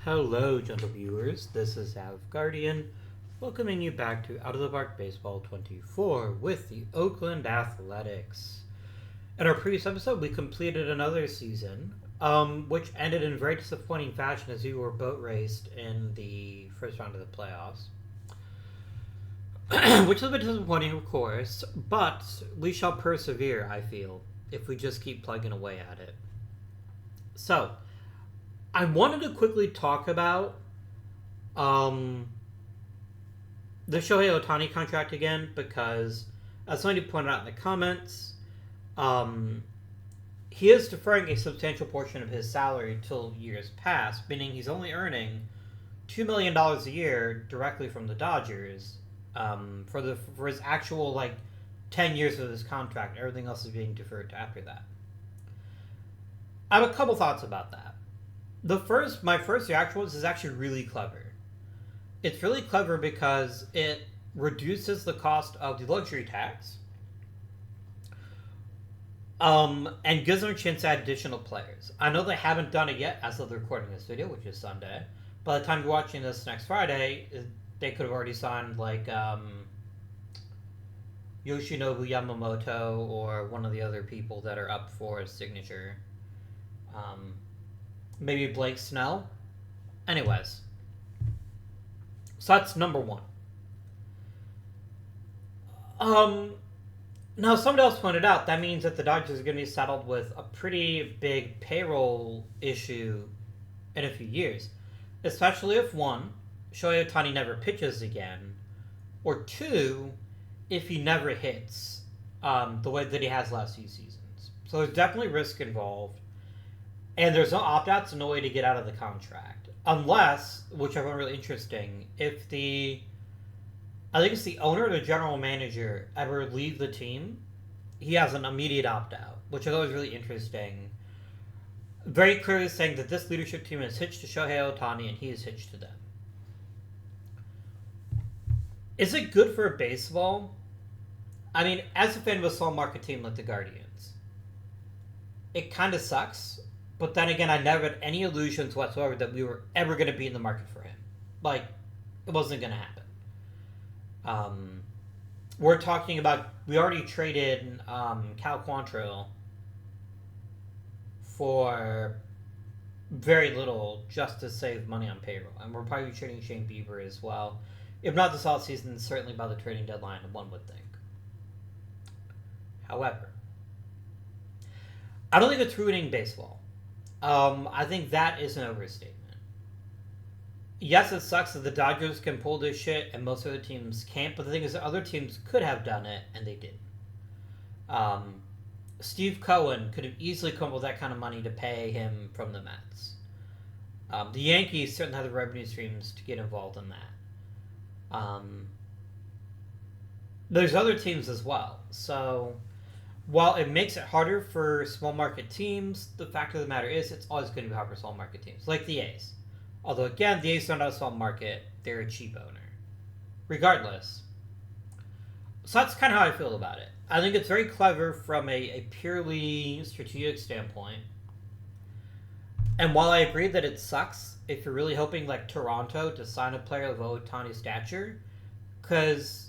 Hello, gentle viewers. This is Guardian, welcoming you back to Out of the Park Baseball 24 with the Oakland Athletics. In our previous episode, we completed another season, which ended in very disappointing fashion as we were boat raced in the first round of the playoffs. Which is a bit disappointing, of course, but we shall persevere, I feel, if we just keep plugging away at it. So, I wanted to quickly talk about the Shohei Ohtani contract again because, as somebody pointed out in the comments, he is deferring a substantial portion of his salary till years past, meaning he's only earning $2 million a year directly from the Dodgers for his actual 10 years of his contract. Everything else is being deferred to after that. I have a couple thoughts about that. My first reaction was, is actually really clever. It's really clever because it reduces the cost of the luxury tax, and gives them a chance to add additional players. I know they haven't done it yet as of the recording this video, which is Sunday. By the time you're watching this next Friday, they could have already signed Yoshinobu Yamamoto or one of the other people that are up for a signature. Maybe Blake Snell. Anyways. So that's number one. Now, somebody else pointed out that means that the Dodgers are going to be saddled with a pretty big payroll issue in a few years. Especially if, one, Shohei Ohtani never pitches again, or two, if he never hits the way that he has last few seasons. So there's definitely risk involved. And there's no opt-outs and no way to get out of the contract. Unless, which I found really interesting, I think it's the owner or the general manager ever leave the team, he has an immediate opt-out, which I thought was really interesting. Very clearly saying that this leadership team is hitched to Shohei Ohtani and he is hitched to them. Is it good for baseball? I mean, as a fan of a small market team like the Guardians, it kind of sucks. But then again, I never had any illusions whatsoever that we were ever going to be in the market for him. It wasn't going to happen. We're talking about, we already traded Cal Quantrill for very little just to save money on payroll. And we're probably trading Shane Bieber as well. If not this offseason, certainly by the trading deadline, one would think. However, I don't think it's ruining baseball. I think that is an overstatement. Yes, it sucks that the Dodgers can pull this shit and most other teams can't, but the thing is that other teams could have done it and they didn't. Steve Cohen could have easily come up with that kind of money to pay him from the Mets. The Yankees certainly have the revenue streams to get involved in that. There's other teams as well, so while it makes it harder for small market teams, the fact of the matter is it's always going to be hard for small market teams, like the A's. Although, again, the A's are not a small market, they're a cheap owner. Regardless. So that's kind of how I feel about it. I think it's very clever from a purely strategic standpoint. And while I agree that it sucks if you're really hoping, like Toronto, to sign a player of Ohtani's stature, because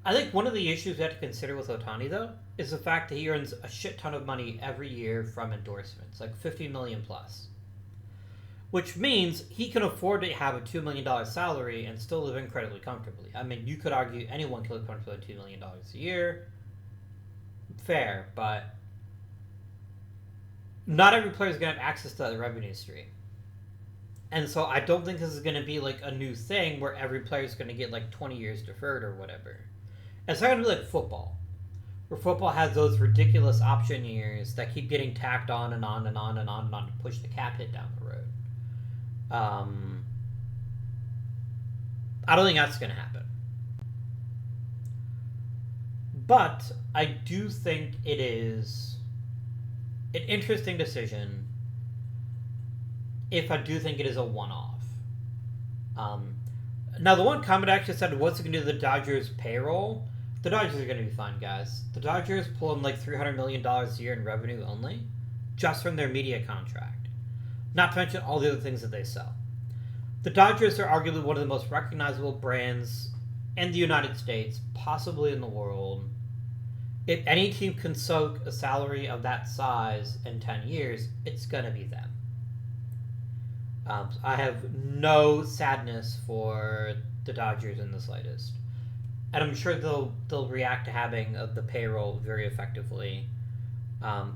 I think one of the issues we have to consider with Ohtani, though, is the fact that he earns a shit ton of money every year from endorsements, like $50 million plus. Which means he can afford to have a $2 million salary and still live incredibly comfortably. I mean, you could argue anyone can live comfortably on $2 million a year. Fair, but not every player is going to have access to that revenue stream. And so I don't think this is going to be like a new thing where every player is going to get like 20 years deferred or whatever. It's not going to be like football, where football has those ridiculous option years that keep getting tacked on and on and on and on and on to push the cap hit down the road. I don't think that's going to happen. But I do think it is an interesting decision if I do think it is a one-off. Now, the one comment I actually said, what's it going to do to the Dodgers' payroll? The Dodgers are going to be fine, guys. The Dodgers pull in like $300 million a year in revenue only, just from their media contract. not to mention all the other things that they sell. The Dodgers are arguably one of the most recognizable brands in the United States, possibly in the world. If any team can soak a salary of that size in 10 years, it's going to be them. I have no sadness for the Dodgers in the slightest. And I'm sure they'll react to having the payroll very effectively.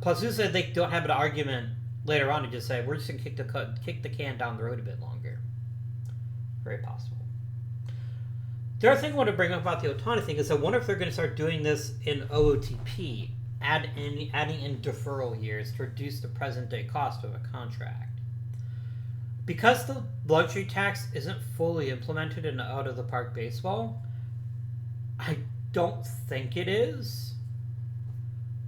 Plus, who said they don't have an argument later on to just say, we're just going to kick the can down the road a bit longer. Very possible. The other thing I want to bring up about the Ohtani thing is I wonder if they're going to start doing this in OOTP, adding in deferral years to reduce the present-day cost of a contract. Because the luxury tax isn't fully implemented in out-of-the-park baseball, I don't think it is,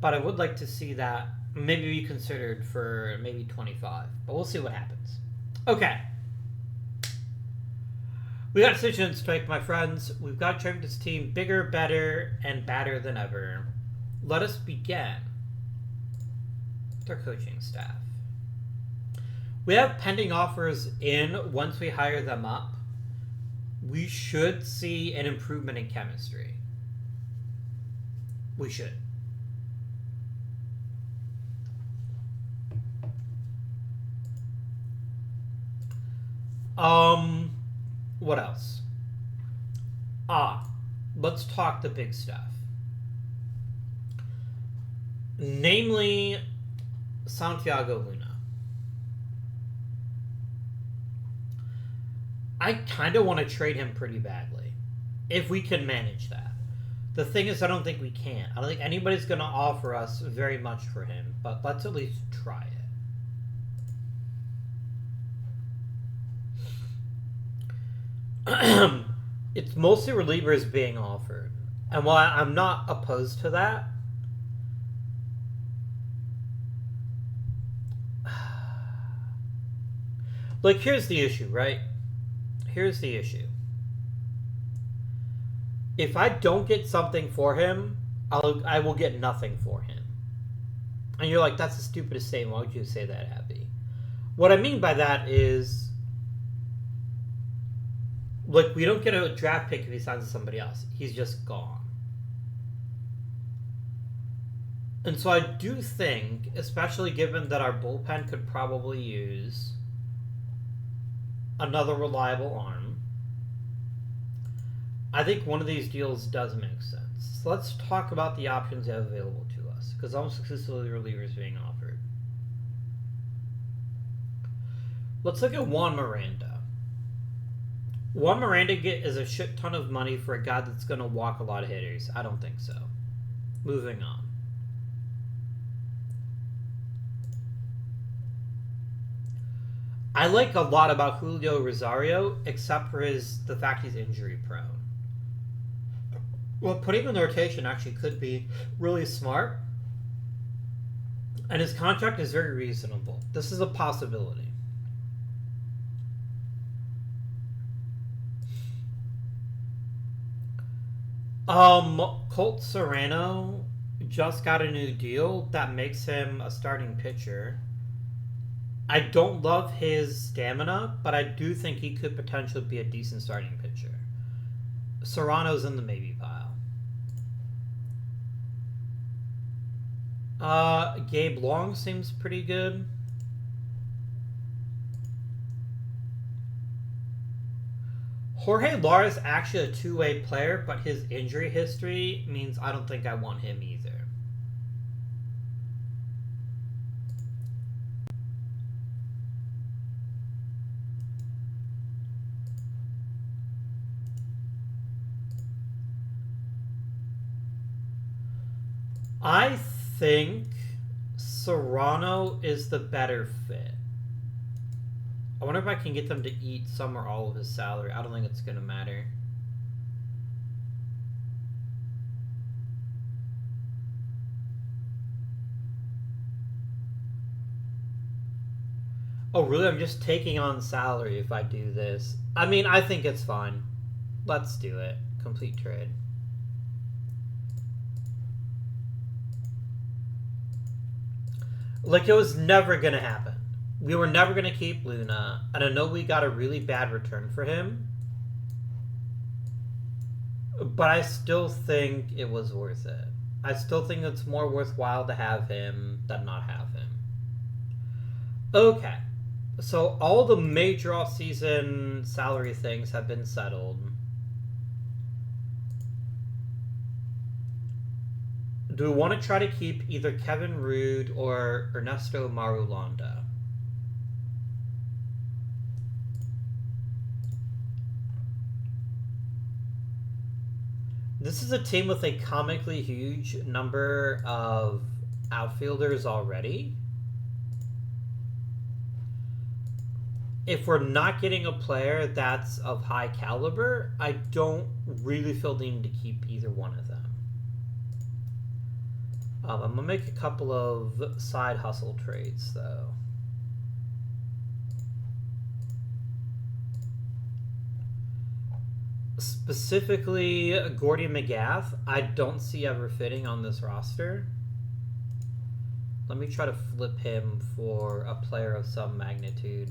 but I would like to see that maybe be considered for maybe 25, but we'll see what happens. Okay. We got decisions to make, my friends. We've got to make this team bigger, better, and badder than ever. Let us begin with our coaching staff. We have pending offers in. Once we hire them up, we should see an improvement in chemistry. We should. What else? Let's talk the big stuff. Namely, Santiago Luna. I kind of want to trade him pretty badly, if we can manage that. The thing is, I don't think we can. I don't think anybody's going to offer us very much for him, but let's at least try it. It's mostly relievers being offered. And while I'm not opposed to that, like, here's the issue, right? Here's the issue. If I don't get something for him, I will get nothing for him. And you're like, that's the stupidest statement. Why would you say that, Abby? What I mean by that is, like, we don't get a draft pick if he signs with somebody else. He's just gone. And so I do think, especially given that our bullpen could probably use another reliable arm, I think one of these deals does make sense. So let's talk about the options you have available to us, because almost exclusively relievers being offered. Let's look at Juan Miranda. Juan Miranda is a shit ton of money for a guy that's going to walk a lot of hitters. I don't think so. Moving on. I like a lot about Julio Rosario, except for the fact he's injury prone. Well, putting him in the rotation actually could be really smart. And his contract is very reasonable. This is a possibility. Colt Serrano just got a new deal that makes him a starting pitcher. I don't love his stamina, but I do think he could potentially be a decent starting pitcher. Serrano's in the maybe pile. Gabe Long seems pretty good. Jorge Lara is actually a two-way player, but his injury history means I don't think I want him either. I think Serrano is the better fit. I wonder if I can get them to eat some or all of his salary. I don't think it's going to matter. Oh, really? I'm just taking on salary if I do this. I mean, I think it's fine. Let's do it. Complete trade. Like, it was never going to happen. We were never going to keep Luna, and I know we got a really bad return for him, but I still think it was worth it. I still think it's more worthwhile to have him than not have him. Okay, so all the major off-season salary things have been settled. Do we want to try to keep either Kevin Rudd or Ernesto Marulanda? This is a team with a comically huge number of outfielders already. If we're not getting a player that's of high caliber, I don't really feel the need to keep either one of them. I'm going to make a couple of side hustle trades, though. Specifically, Gordy McGath, I don't see ever fitting on this roster. Let me try to flip him for a player of some magnitude.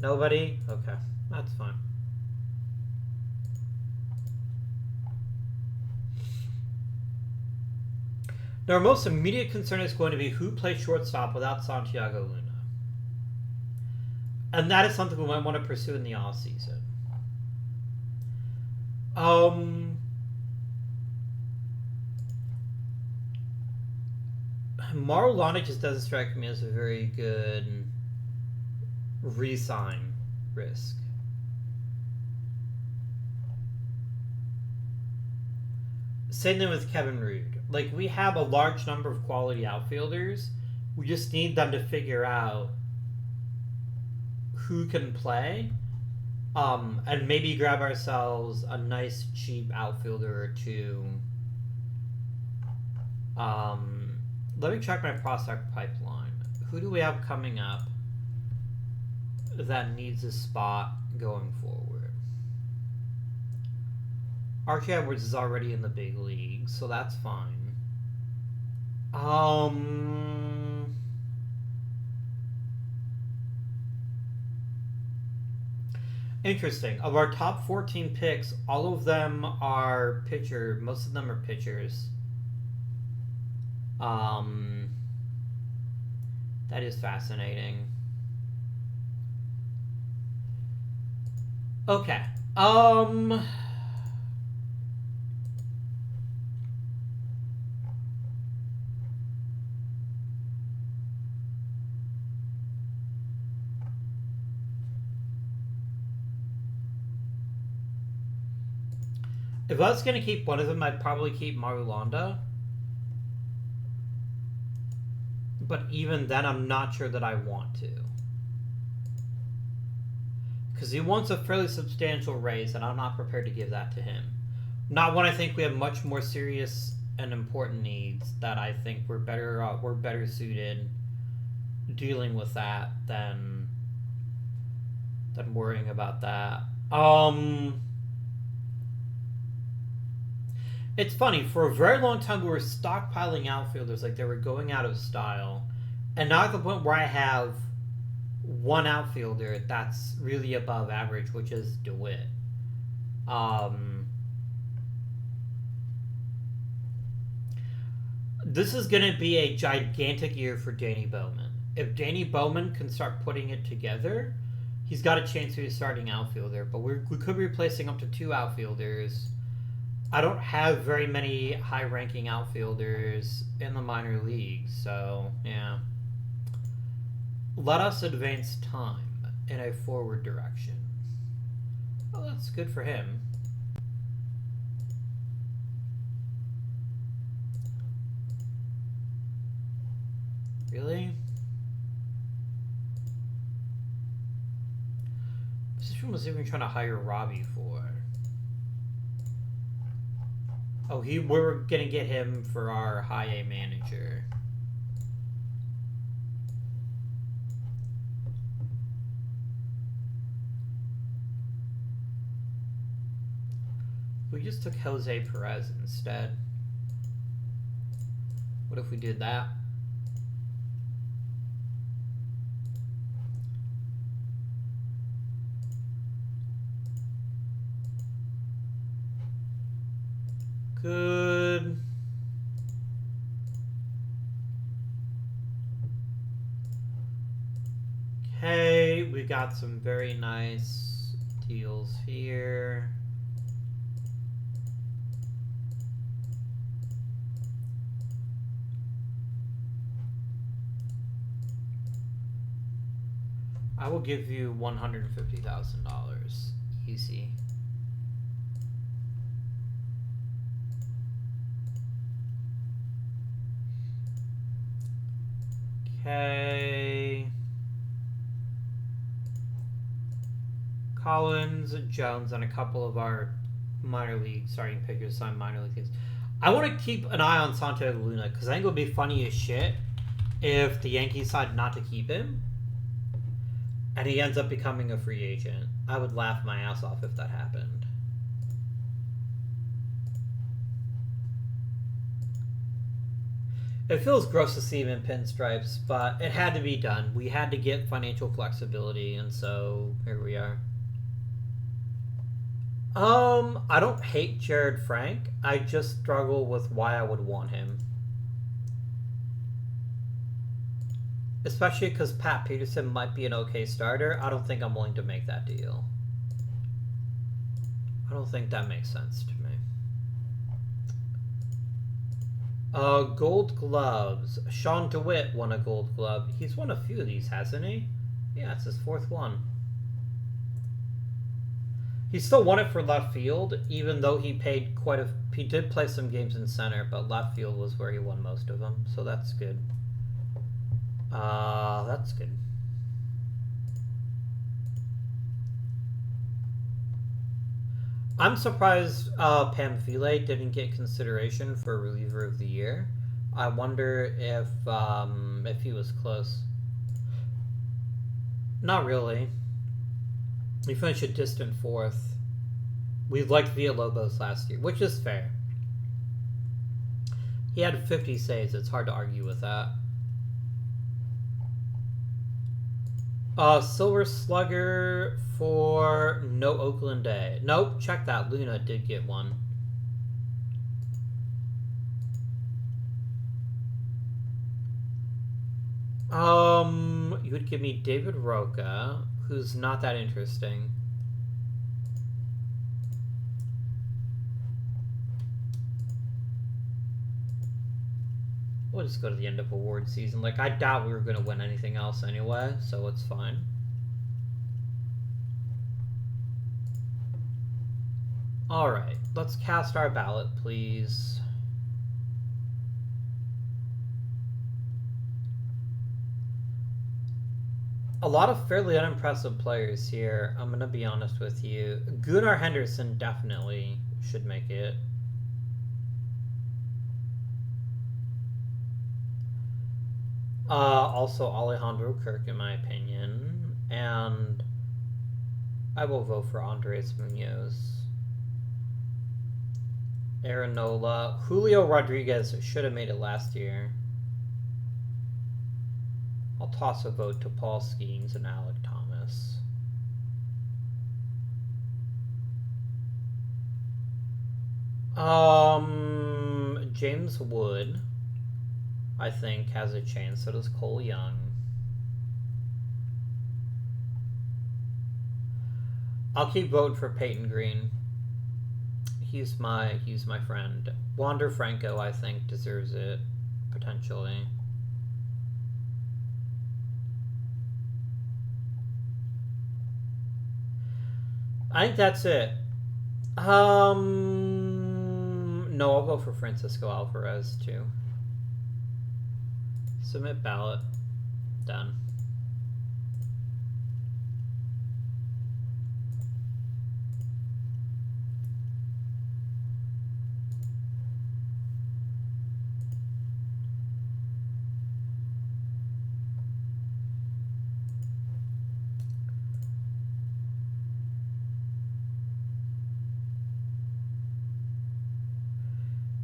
Nobody? Okay, that's fine. Now, our most immediate concern is going to be who plays shortstop without Santiago Luna. And that is something we might want to pursue in the offseason. Marulanda just doesn't strike me as a very good re-sign risk. Same thing with Kevin Rudd. Like, we have a large number of quality outfielders. We just need them to figure out who can play, and maybe grab ourselves a nice cheap outfielder or two. Let me check my prospect pipeline. Who do we have coming up that needs a spot going forward? Archie Edwards is already in the big league, so that's fine. Interesting. Of our top 14 picks, all of them are pitcher. Most of them are pitchers. That is fascinating. Okay. If I was going to keep one of them, I'd probably keep Marulanda. But even then, I'm not sure that I want to. Because he wants a fairly substantial raise, and I'm not prepared to give that to him. Not when I think we have much more serious and important needs that I think we're better suited dealing with that than worrying about that. It's funny, for a very long time we were stockpiling outfielders like they were going out of style. And now at the point where I have one outfielder that's really above average, which is DeWitt. This is going to be a gigantic year for Danny Bowman. If Danny Bowman can start putting it together, he's got a chance to be a starting outfielder. But we could be replacing up to 2 outfielders. I don't have very many high-ranking outfielders in the minor leagues, so, yeah. Let us advance time in a forward direction. Oh, that's good for him. Really? This one was even trying to hire Robbie for. Oh, we're gonna get him for our high A manager. We just took Jose Perez instead. What if we did that? good. Okay, we got some very nice deals here. I will give you $150,000. Easy. Okay. Collins, Jones, and a couple of our minor league starting pitchers sign minor league teams. I want to keep an eye on Santiago Luna because I think it would be funny as shit if the Yankees decide not to keep him and he ends up becoming a free agent. I would laugh my ass off if that happened. It feels gross to see him in pinstripes, but it had to be done. We had to get financial flexibility, and so here we are. I don't hate Jared Frank. I just struggle with why I would want him. Especially because Pat Peterson might be an okay starter. I don't think I'm willing to make that deal. I don't think that makes sense to me. Gold gloves. Sean DeWitt won a gold glove. He's won a few of these, hasn't he? Yeah, it's his fourth one. He still won it for left field, even though he paid quite a... He did play some games in center, but left field was where he won most of them, so that's good. That's good. I'm surprised Pamphile didn't get consideration for reliever of the year. I wonder if he was close. Not really. He finished a distant fourth. We liked Villalobos last year, which is fair. He had 50 saves. It's hard to argue with that. Silver Slugger for no Oakland Day. Nope, check that. Luna did get one. You would give me David Roca, who's not that interesting. We'll just go to the end of award season. Like, I doubt we were going to win anything else anyway, so it's fine. Alright, let's cast our ballot, please. A lot of fairly unimpressive players here, I'm going to be honest with you. Gunnar Henderson definitely should make it. Also Alejandro Kirk, in my opinion. And I will vote for Andres Munoz. Aaron Nola. Julio Rodriguez should have made it last year. I'll toss a vote to Paul Skeens and Alec Thomas. James Wood, I think, has a chance. So does Cole Young. I'll keep voting for Peyton Green. He's my friend. Wander Franco, I think, deserves it, potentially. I think that's it. No, I'll go for Francisco Alvarez, too. Submit ballot. Done.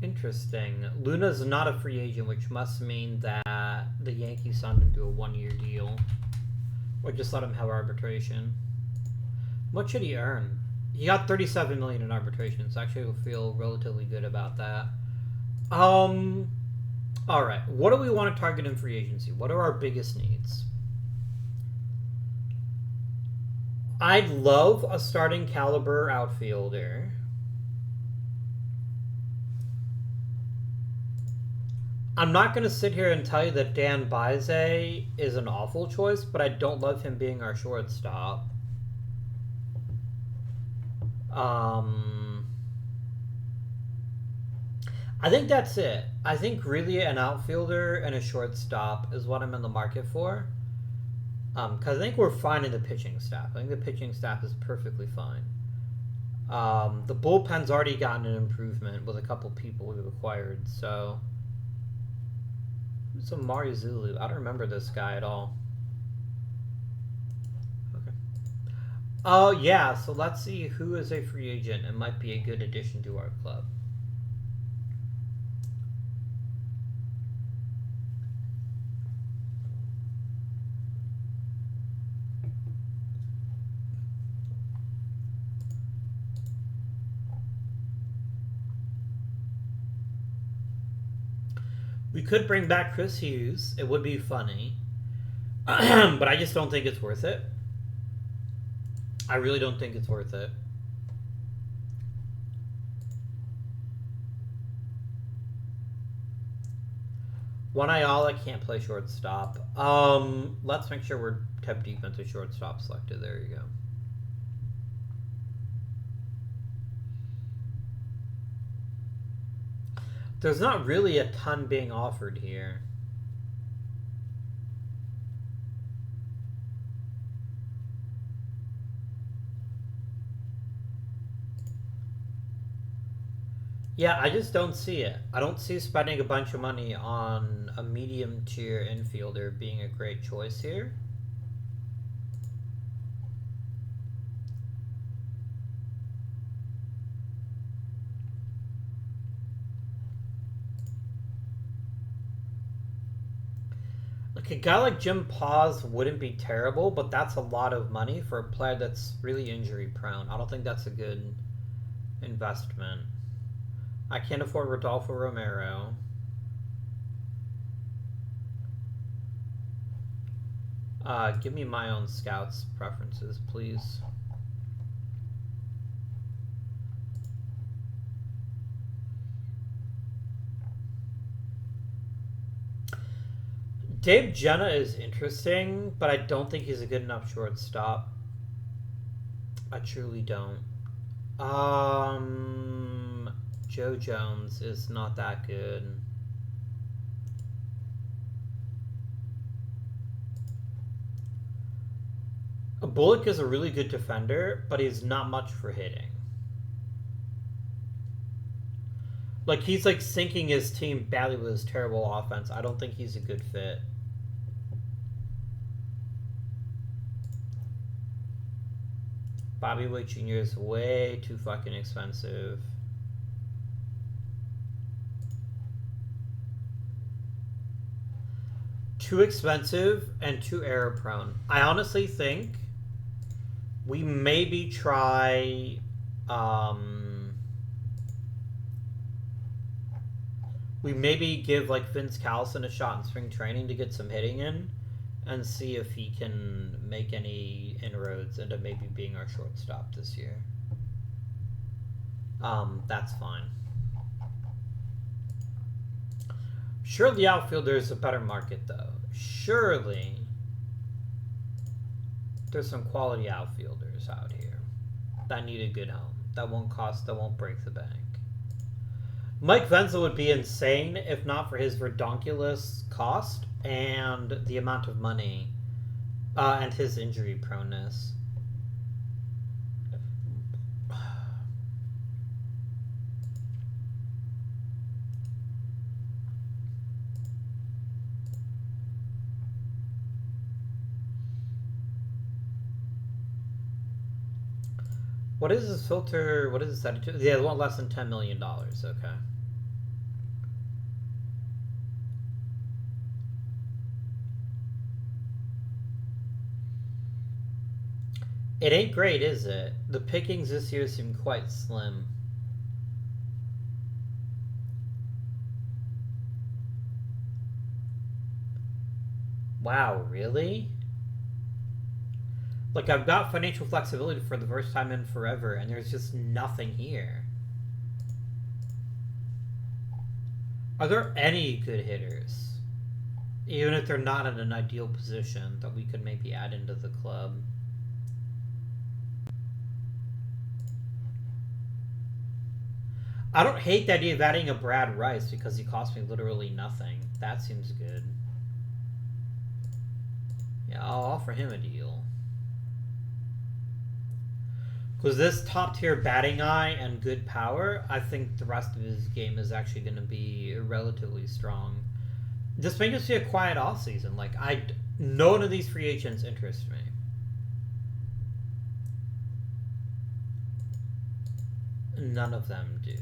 Interesting. Luna's not a free agent, which must mean that the Yankees signed him to a one-year deal. Or just let him have arbitration. What should he earn? He got 37 million in arbitration, so actually I feel relatively good about that. All right. What do we want to target in free agency? What are our biggest needs? I'd love a starting caliber outfielder. I'm not going to sit here and tell you that Dan Bize is an awful choice, but I don't love him being our shortstop. I think that's it. I think really an outfielder and a shortstop is what I'm in the market for. Because I think we're fine in the pitching staff. I think the pitching staff is perfectly fine. The bullpen's already gotten an improvement with a couple people we've acquired, so... Who's Amari Zulu? I don't remember this guy at all. Okay. Oh, yeah, so let's see who is a free agent and might be a good addition to our club. We could bring back Chris Hughes. It would be funny. But I just don't think it's worth it. I really don't think it's worth it. One Ayala can't play shortstop. Let's make sure we're kept defensive shortstop selected. There you go. There's not really a ton being offered here. Yeah, I just don't see it. I don't see spending a bunch of money on a medium tier infielder being a great choice here. Like a guy like Jim Paz wouldn't be terrible, but that's a lot of money for a player that's really injury prone. I don't think that's a good investment. I can't afford Rodolfo Romero. Give me my own scouts preferences, please. Dave Jenna is interesting, but I don't think he's a good enough shortstop. I truly don't. Joe Jones is not that good. Bullock is a really good defender, but he's not much for hitting. Like, he's like sinking his team badly with his terrible offense. I don't think he's a good fit. Bobby Witt Jr. is way too fucking expensive. Too expensive and too error prone. I honestly think we maybe try we maybe give like Vince Callison a shot in spring training to get some hitting in and see if he can make any inroads into maybe being our shortstop this year. That's fine. Surely the outfielder is a better market, though. Surely there's some quality outfielders out here that need a good home, that won't break the bank. Mike Venzel would be insane if not for his redonkulous cost and the amount of money and his injury proneness. What is this filter? What is this set to? Yeah, they want less than $10 million. Okay. It ain't great, is it? The pickings this year seem quite slim. Wow, really? Like, I've got financial flexibility for the first time in forever, and there's just nothing here. Are there any good hitters? Even if they're not in an ideal position that we could maybe add into the club. I don't hate the idea of adding a Brad Rice because he cost me literally nothing. That seems good. Yeah, I'll offer him a deal. Because this top tier batting eye and good power, I think the rest of his game is actually going to be relatively strong. This may just be a quiet off season. Like, none of these free agents interest me. None of them do.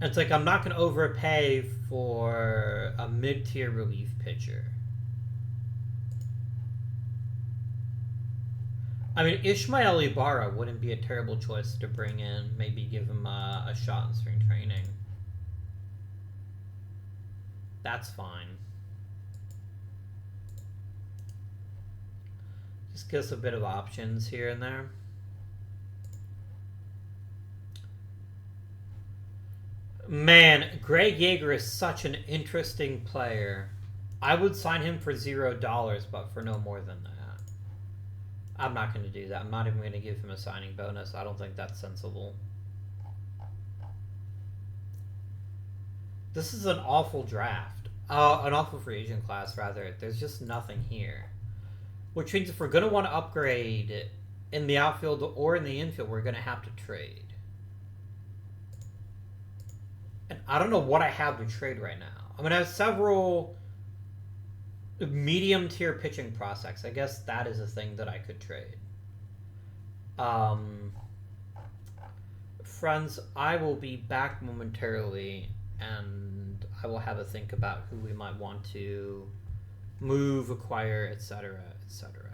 It's like I'm not going to overpay for a mid-tier relief pitcher. I mean, Ishmael Ibarra wouldn't be a terrible choice to bring in. Maybe give him a shot in spring training. That's fine. Just gives a bit of options here and there. Man, Greg Yeager is such an interesting player. I would sign him for $0, but for no more than that. I'm not going to do that. I'm not even going to give him a signing bonus. I don't think that's sensible. This is an awful draft. An awful free agent class, rather. There's just nothing here. Which means if we're going to want to upgrade in the outfield or in the infield, we're going to have to trade. And I don't know what I have to trade right now. I mean, I have several medium tier pitching prospects. I guess that is a thing that I could trade. Friends, I will be back momentarily, and I will have a think about who we might want to move, acquire, etc., etc.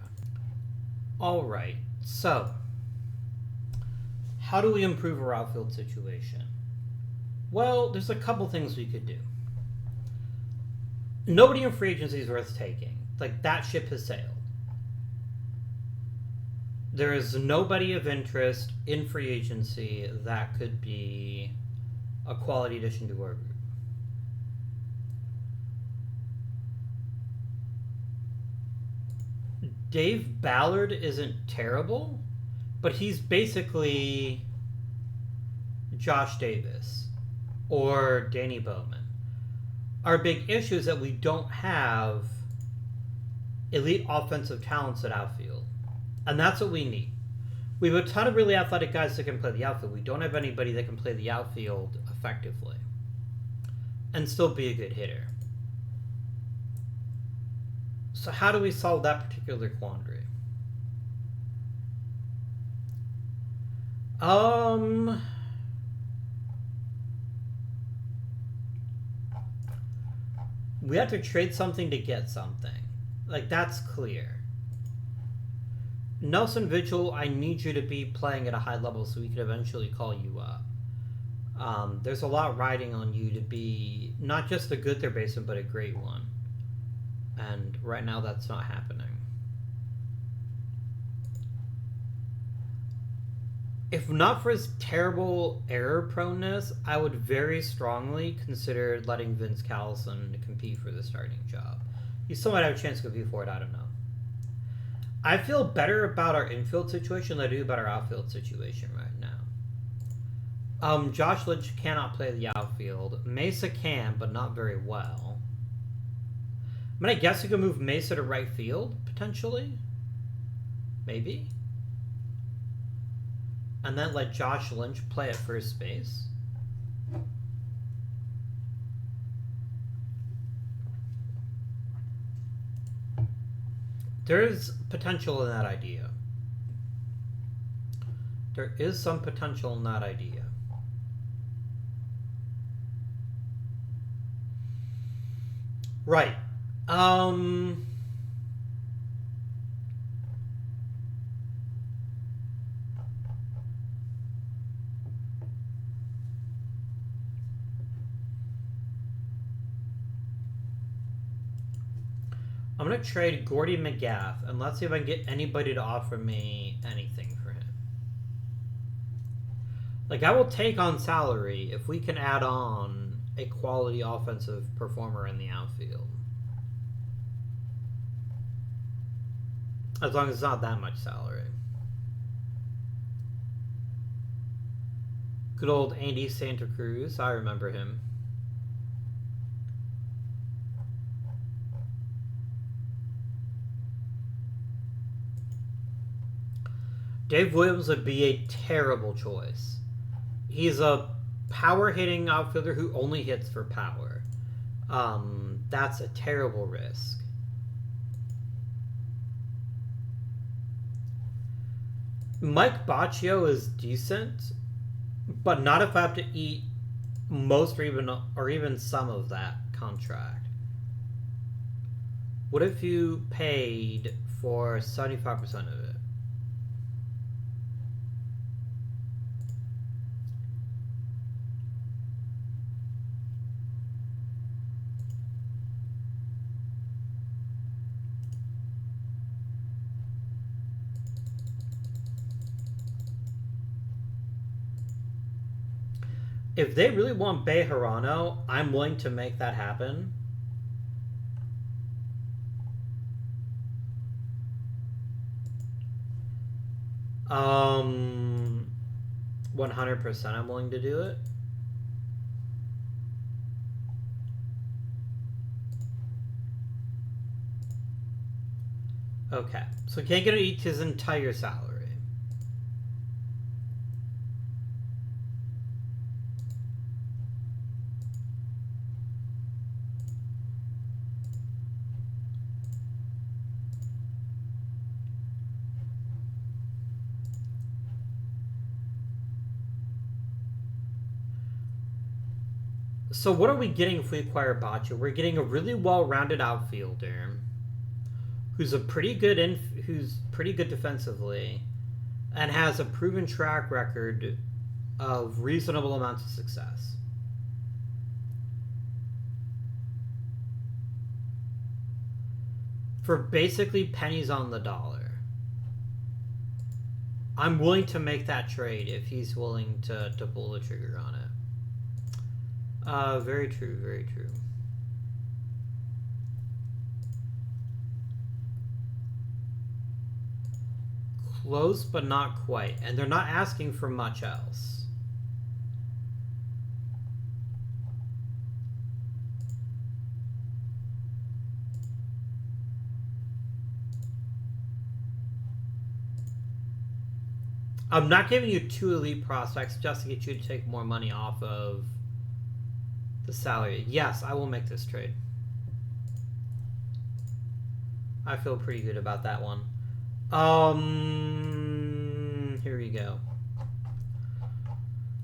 All right, so how do we improve our outfield situation? Well, there's a couple things we could do. Nobody in free agency is worth taking. Like, that ship has sailed. There is nobody of interest in free agency that could be a quality addition to our group. Dave Ballard isn't terrible, but he's basically Josh Davis or Danny Bowman. Our big issue is that we don't have elite offensive talents at outfield. And that's what we need. We have a ton of really athletic guys that can play the outfield. We don't have anybody that can play the outfield effectively and still be a good hitter. So how do we solve that particular quandary? We have to trade something to get something. Like, that's clear. Nelson Vigil, I need you to be playing at a high level so we can eventually call you up. There's a lot riding on you to be not just a good third baseman, but a great one. And right now that's not happening. If not for his terrible error proneness, I would very strongly consider letting Vince Callison compete for the starting job. He still might have a chance to compete for it, I don't know. I feel better about our infield situation than I do about our outfield situation right now. Josh Lynch cannot play the outfield. Mesa can, but not very well. I mean, I guess you could move Mesa to right field, potentially. Maybe. And then let Josh Lynch play at first base. There is potential in that idea. There is some potential in that idea. Right. I'm gonna trade Gordy McGaff, and let's see if I can get anybody to offer me anything for him. Like, I will take on salary if we can add on a quality offensive performer in the outfield. As long as it's not that much salary. Good old Andy Santa Cruz, I remember him. Dave Williams would be a terrible choice. He's a power hitting outfielder who only hits for power. That's a terrible risk. Mike Baccio is decent, but not if I have to eat most or even some of that contract. What if you paid for 75% of it? If they really want Bejarano, I'm willing to make that happen. Um, 100% I'm willing to do it. Okay, so can't get to eat his entire salary. So what are we getting if we acquire Baccio? We're getting a really well-rounded outfielder who's pretty good defensively and has a proven track record of reasonable amounts of success. For basically pennies on the dollar. I'm willing to make that trade if he's willing to pull the trigger on it. Very true, very true. Close, but not quite. And they're not asking for much else. I'm not giving you 2 elite prospects just to get you to take more money off of the salary. Yes, I will make this trade. I feel pretty good about that one. Here we go.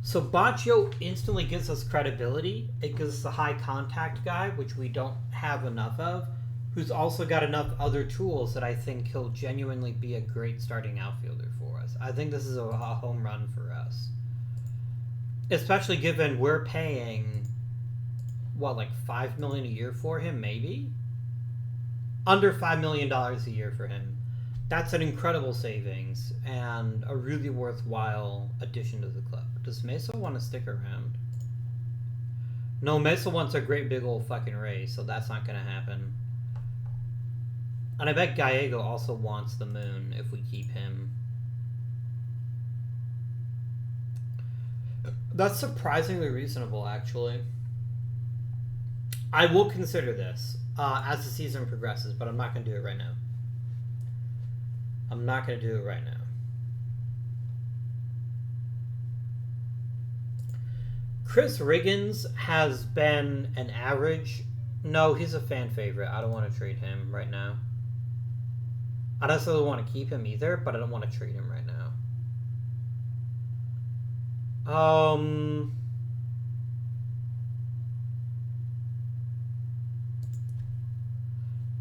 So Baccio instantly gives us credibility. It gives us a high contact guy, which we don't have enough of, who's also got enough other tools that I think he'll genuinely be a great starting outfielder for us. I think this is a home run for us. Especially given we're paying, what, like $5 million a year for him, maybe? Under $5 million a year for him. That's an incredible savings and a really worthwhile addition to the club. Does Mesa want to stick around? No, Mesa wants a great big old fucking raise, so that's not going to happen. And I bet Gallego also wants the moon if we keep him. That's surprisingly reasonable, actually. I will consider this as the season progresses, but I'm not going to do it right now. I'm not going to do it right now. Chris Riggins has been an average. No, he's a fan favorite. I don't want to trade him right now. I don't necessarily want to keep him either, but I don't want to trade him right now.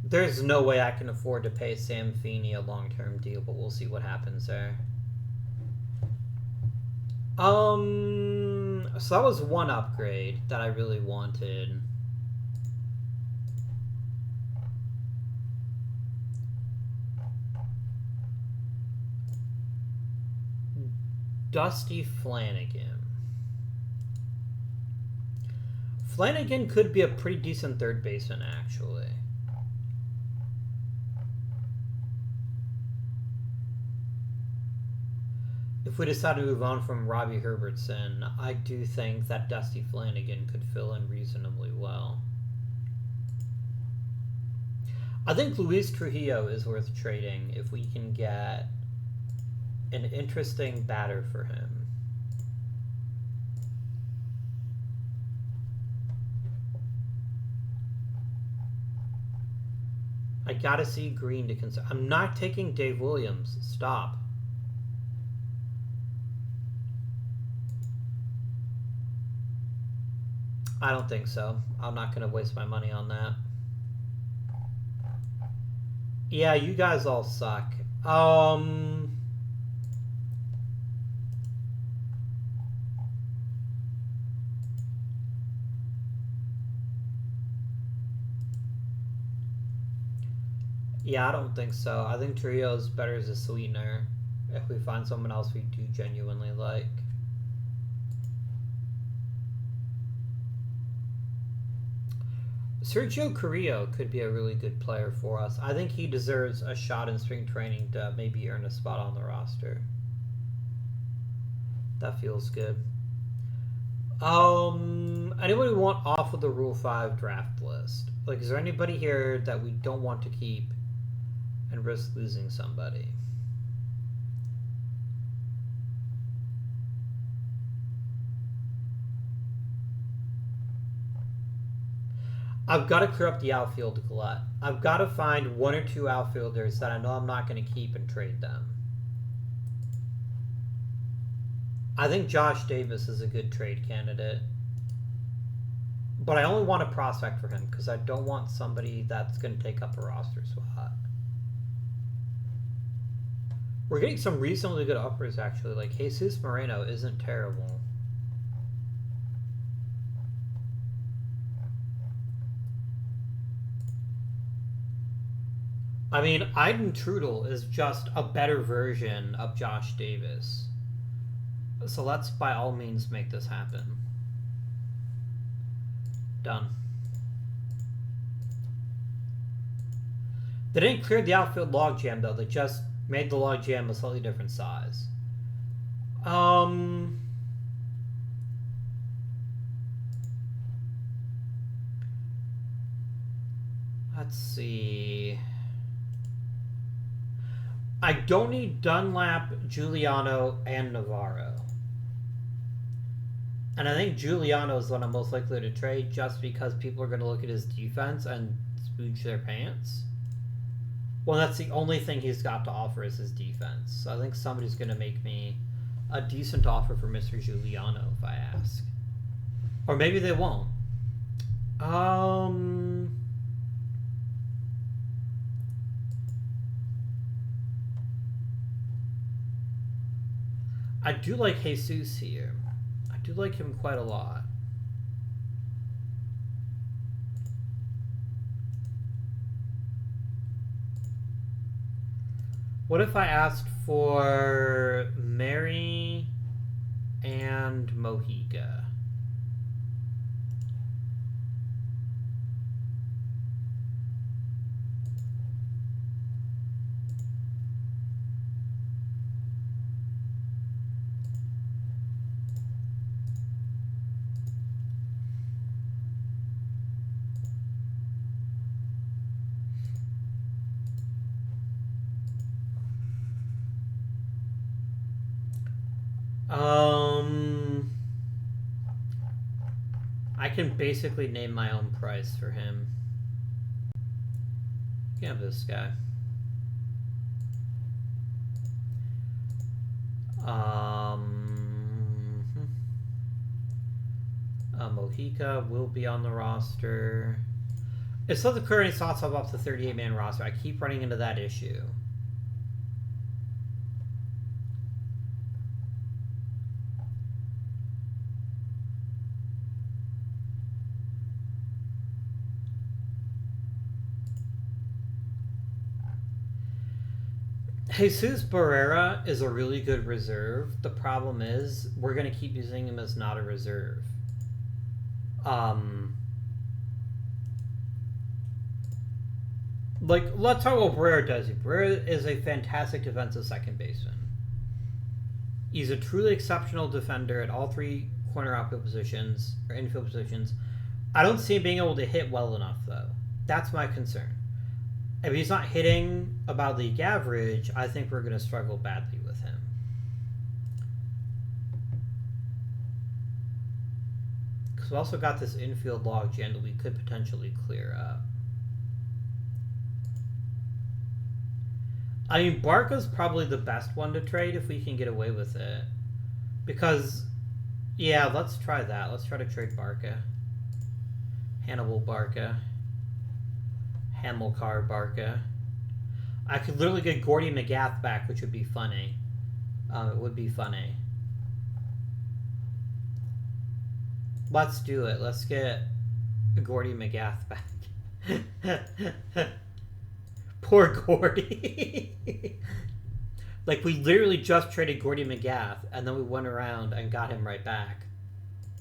There's no way I can afford to pay Sam Feeney a long-term deal, but we'll see what happens there. So that was one upgrade that I really wanted. Dusty Flanagan. Flanagan could be a pretty decent third baseman, actually. If we decide to move on from Robbie Herbertson, I do think that Dusty Flanagan could fill in reasonably well. I think Luis Trujillo is worth trading if we can get an interesting batter for him. I gotta see Green to consider. I'm not taking Dave Williams. Stop. I don't think so. I'm not gonna waste my money on that. Yeah, you guys all suck. Yeah, I don't think so. I think Trio's better as a sweetener if we find someone else we do genuinely like. Sergio Carrillo could be a really good player for us. I think he deserves a shot in spring training to maybe earn a spot on the roster. That feels good. Anybody want off of the Rule 5 draft list? Like, is there anybody here that we don't want to keep and risk losing somebody? I've got to clear up the outfield glut. I've got to find one or two outfielders that I know I'm not going to keep and trade them. I think Josh Davis is a good trade candidate. But I only want a prospect for him because I don't want somebody that's going to take up a roster spot. We're getting some reasonably good uppers, actually. Like, Jesus Moreno isn't terrible. I mean, Aiden Trudel is just a better version of Josh Davis. So let's, by all means, make this happen. Done. They didn't clear the outfield logjam, though. They just made the logjam a slightly different size. Let's see. I don't need Dunlap, Giuliano, and Navarro. And I think Giuliano is what I'm most likely to trade just because people are going to look at his defense and spooge their pants. Well, that's the only thing he's got to offer is his defense. So I think somebody's going to make me a decent offer for Mr. Giuliano if I ask. Or maybe they won't. I do like Jesus here. I do like him quite a lot. What if I asked for Mary and Mojica? I can basically name my own price for him. You can have this guy. Mojica will be on the roster. It's still the current slots up to 38-man roster. I keep running into that issue. Jesus Barrera is a really good reserve. The problem is we're going to keep using him as not a reserve. Like, let's talk about what Barrera does. Barrera is a fantastic defensive second baseman. He's a truly exceptional defender at all three corner outfield positions or infield positions. I don't see him being able to hit well enough, though. That's my concern. If he's not hitting about league average, I think we're going to struggle badly with him. Because we also got this infield logjam that we could potentially clear up. I mean, Barca's probably the best one to trade if we can get away with it. Because, yeah, let's try that. Let's try to trade Barca. Hannibal Barca. Hamilcar Barca. I could literally get Gordy McGath back, which would be funny. It would be funny. Let's do it. Let's get Gordy McGath back. Poor Gordy. Like, we literally just traded Gordy McGath, and then we went around and got him right back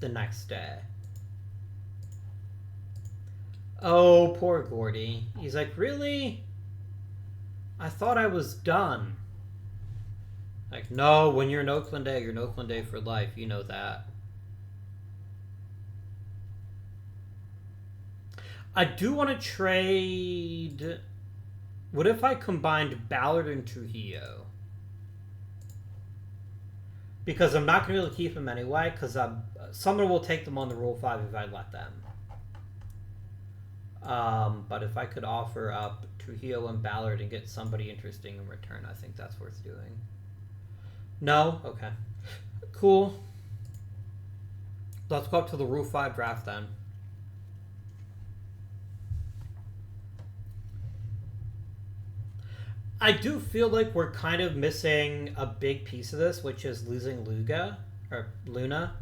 the next day. Oh, poor Gordy. He's like, really? I thought I was done. Like, no, when you're an Oakland A, you're an Oakland A for life. You know that. I do want to trade... What if I combined Ballard and Trujillo? Because I'm not going to be able to keep him anyway, because someone will take them on the Rule 5 if I let them. But if I could offer up Trujillo and Ballard and get somebody interesting in return, I think that's worth doing. No? Okay. Cool. Let's go up to the Rule 5 draft then. I do feel like we're kind of missing a big piece of this, which is losing Luna.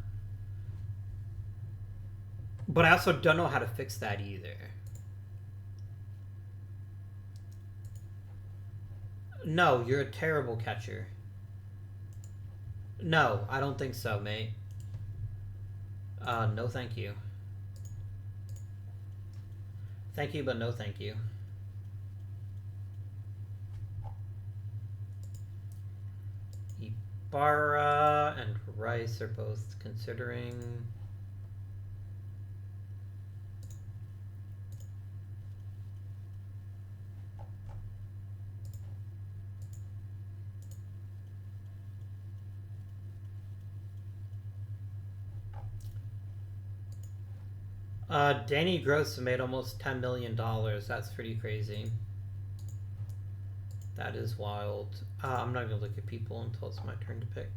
But I also don't know how to fix that either. No, you're a terrible catcher. No, I don't think so, mate. No thank you. Thank you, but no thank you. Ibarra and Rice are both considering. Danny Gross made almost $10 million. That's pretty crazy. That is wild. I'm not going to look at people until it's my turn to pick.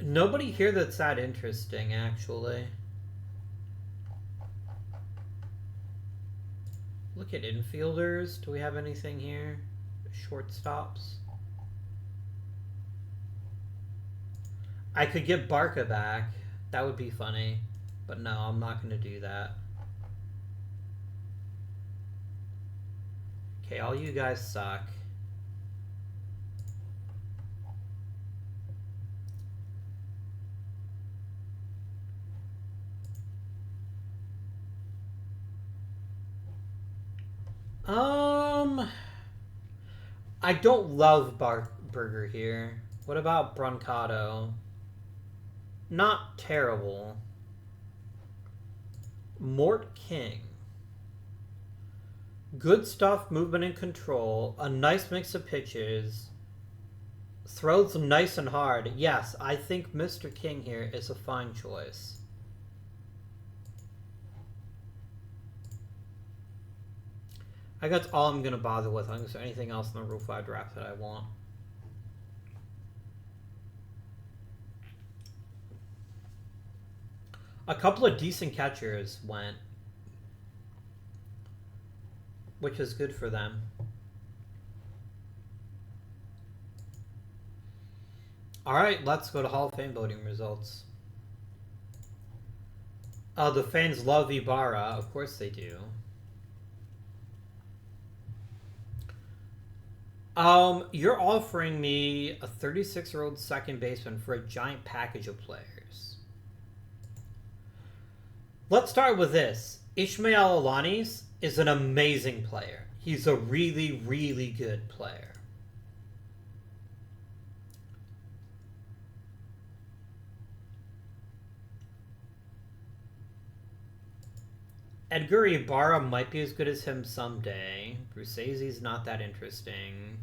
Nobody here that's that interesting, actually. Look at infielders. Do we have anything here? Shortstops. I could get Barca back. That would be funny. But no, I'm not going to do that. Okay, all you guys suck. I don't love Burger here. What about Brancato? Not terrible. Mort King. Good stuff, movement and control. A nice mix of pitches. Throws nice and hard. Yes, I think Mr. King here is a fine choice. I guess that's all I'm going to bother with. Unless there's anything else in the Rule 5 draft that I want. A couple of decent catchers went, which is good for them. Alright, let's go to Hall of Fame voting results. The fans love Ibarra. Of course they do. You're offering me a 36-year-old second baseman for a giant package of players. Let's start with this. Ishmael Alanis is an amazing player. He's a really, really good player. Edgar Ibarra might be as good as him someday. Brusase's not that interesting.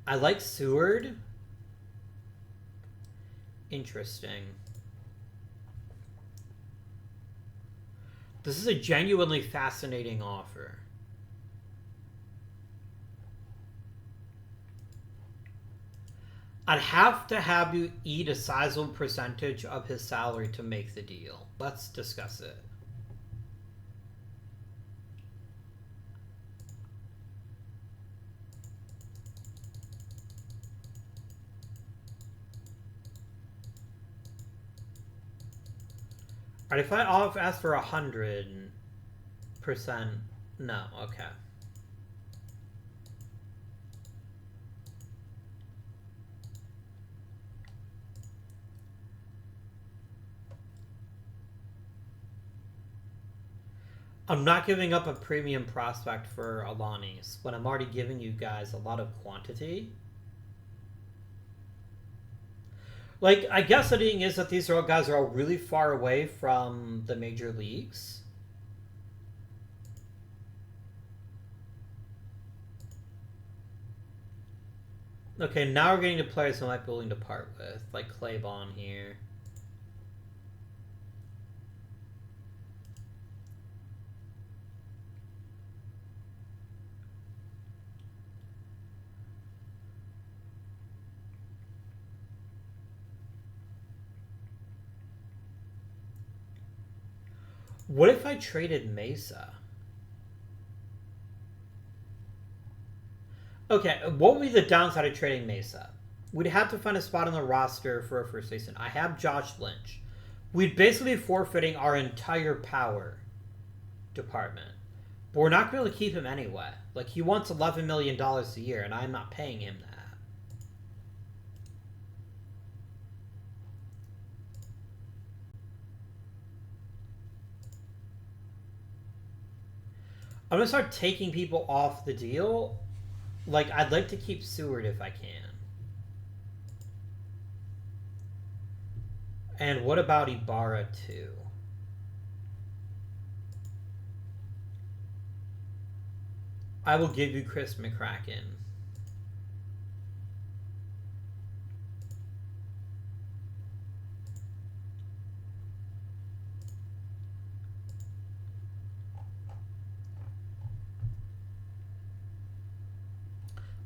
I like Seward. Interesting. This is a genuinely fascinating offer. I'd have to have you eat a sizable percentage of his salary to make the deal. Let's discuss it. Alright, if I ask for 100%, no, okay. I'm not giving up a premium prospect for Alanis when I'm already giving you guys a lot of quantity. Like, I guess the thing is that these guys are all really far away from the major leagues. Okay, now we're getting to players I might be willing to part with, like Claybon here. What if I traded Mesa? Okay, what would be the downside of trading Mesa? We'd have to find a spot on the roster for a first baseman. I have Josh Lynch. We'd basically be forfeiting our entire power department. But we're not going to keep him anyway. Like, he wants $11 million a year, and I'm not paying him that. I'm gonna start taking people off the deal. Like, I'd like to keep Seward if I can. And what about Ibarra too? I will give you Chris McCracken.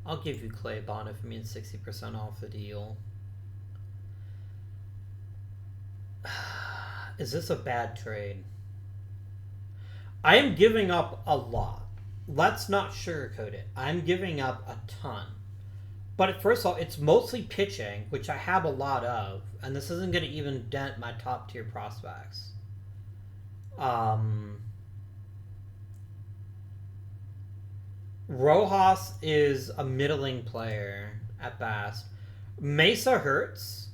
I'll give you Claybon if it means 60% off the deal. Is this a bad trade? I am giving up a lot. Let's not sugarcoat it. I'm giving up a ton. But first of all, it's mostly pitching, which I have a lot of, and this isn't going to even dent my top tier prospects. Rojas is a middling player at best. Mesa hurts,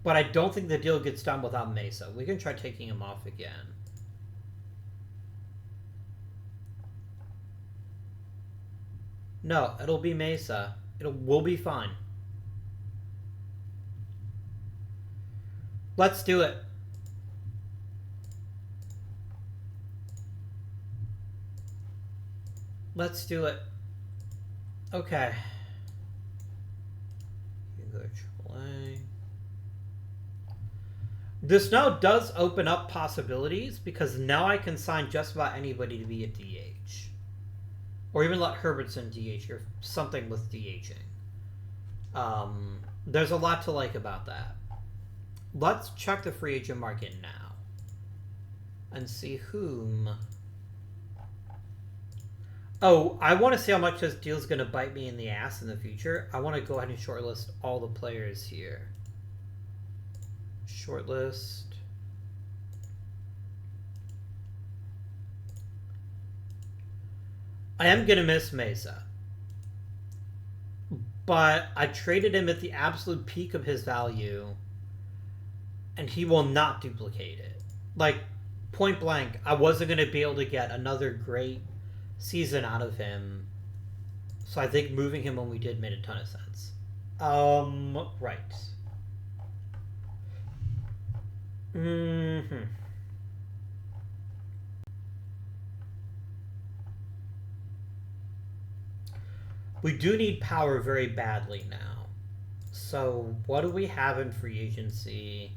but I don't think the deal gets done without Mesa. We can try taking him off again. No, it'll be Mesa. We'll be fine. Let's do it. Let's do it. Okay. You go AAA. This now does open up possibilities because now I can sign just about anybody to be a DH. Or even let Herbertson DH or something with DHing. There's a lot to like about that. Let's check the free agent market now. And see whom... Oh, I want to see how much this deal's going to bite me in the ass in the future. I want to go ahead and shortlist all the players here. Shortlist. I am going to miss Mesa. But I traded him at the absolute peak of his value. And he will not duplicate it. Like, point blank, I wasn't going to be able to get another great season out of him. So I think moving him when we did made a ton of sense. Right. Mm-hmm. We do need power very badly now. So what do we have in free agency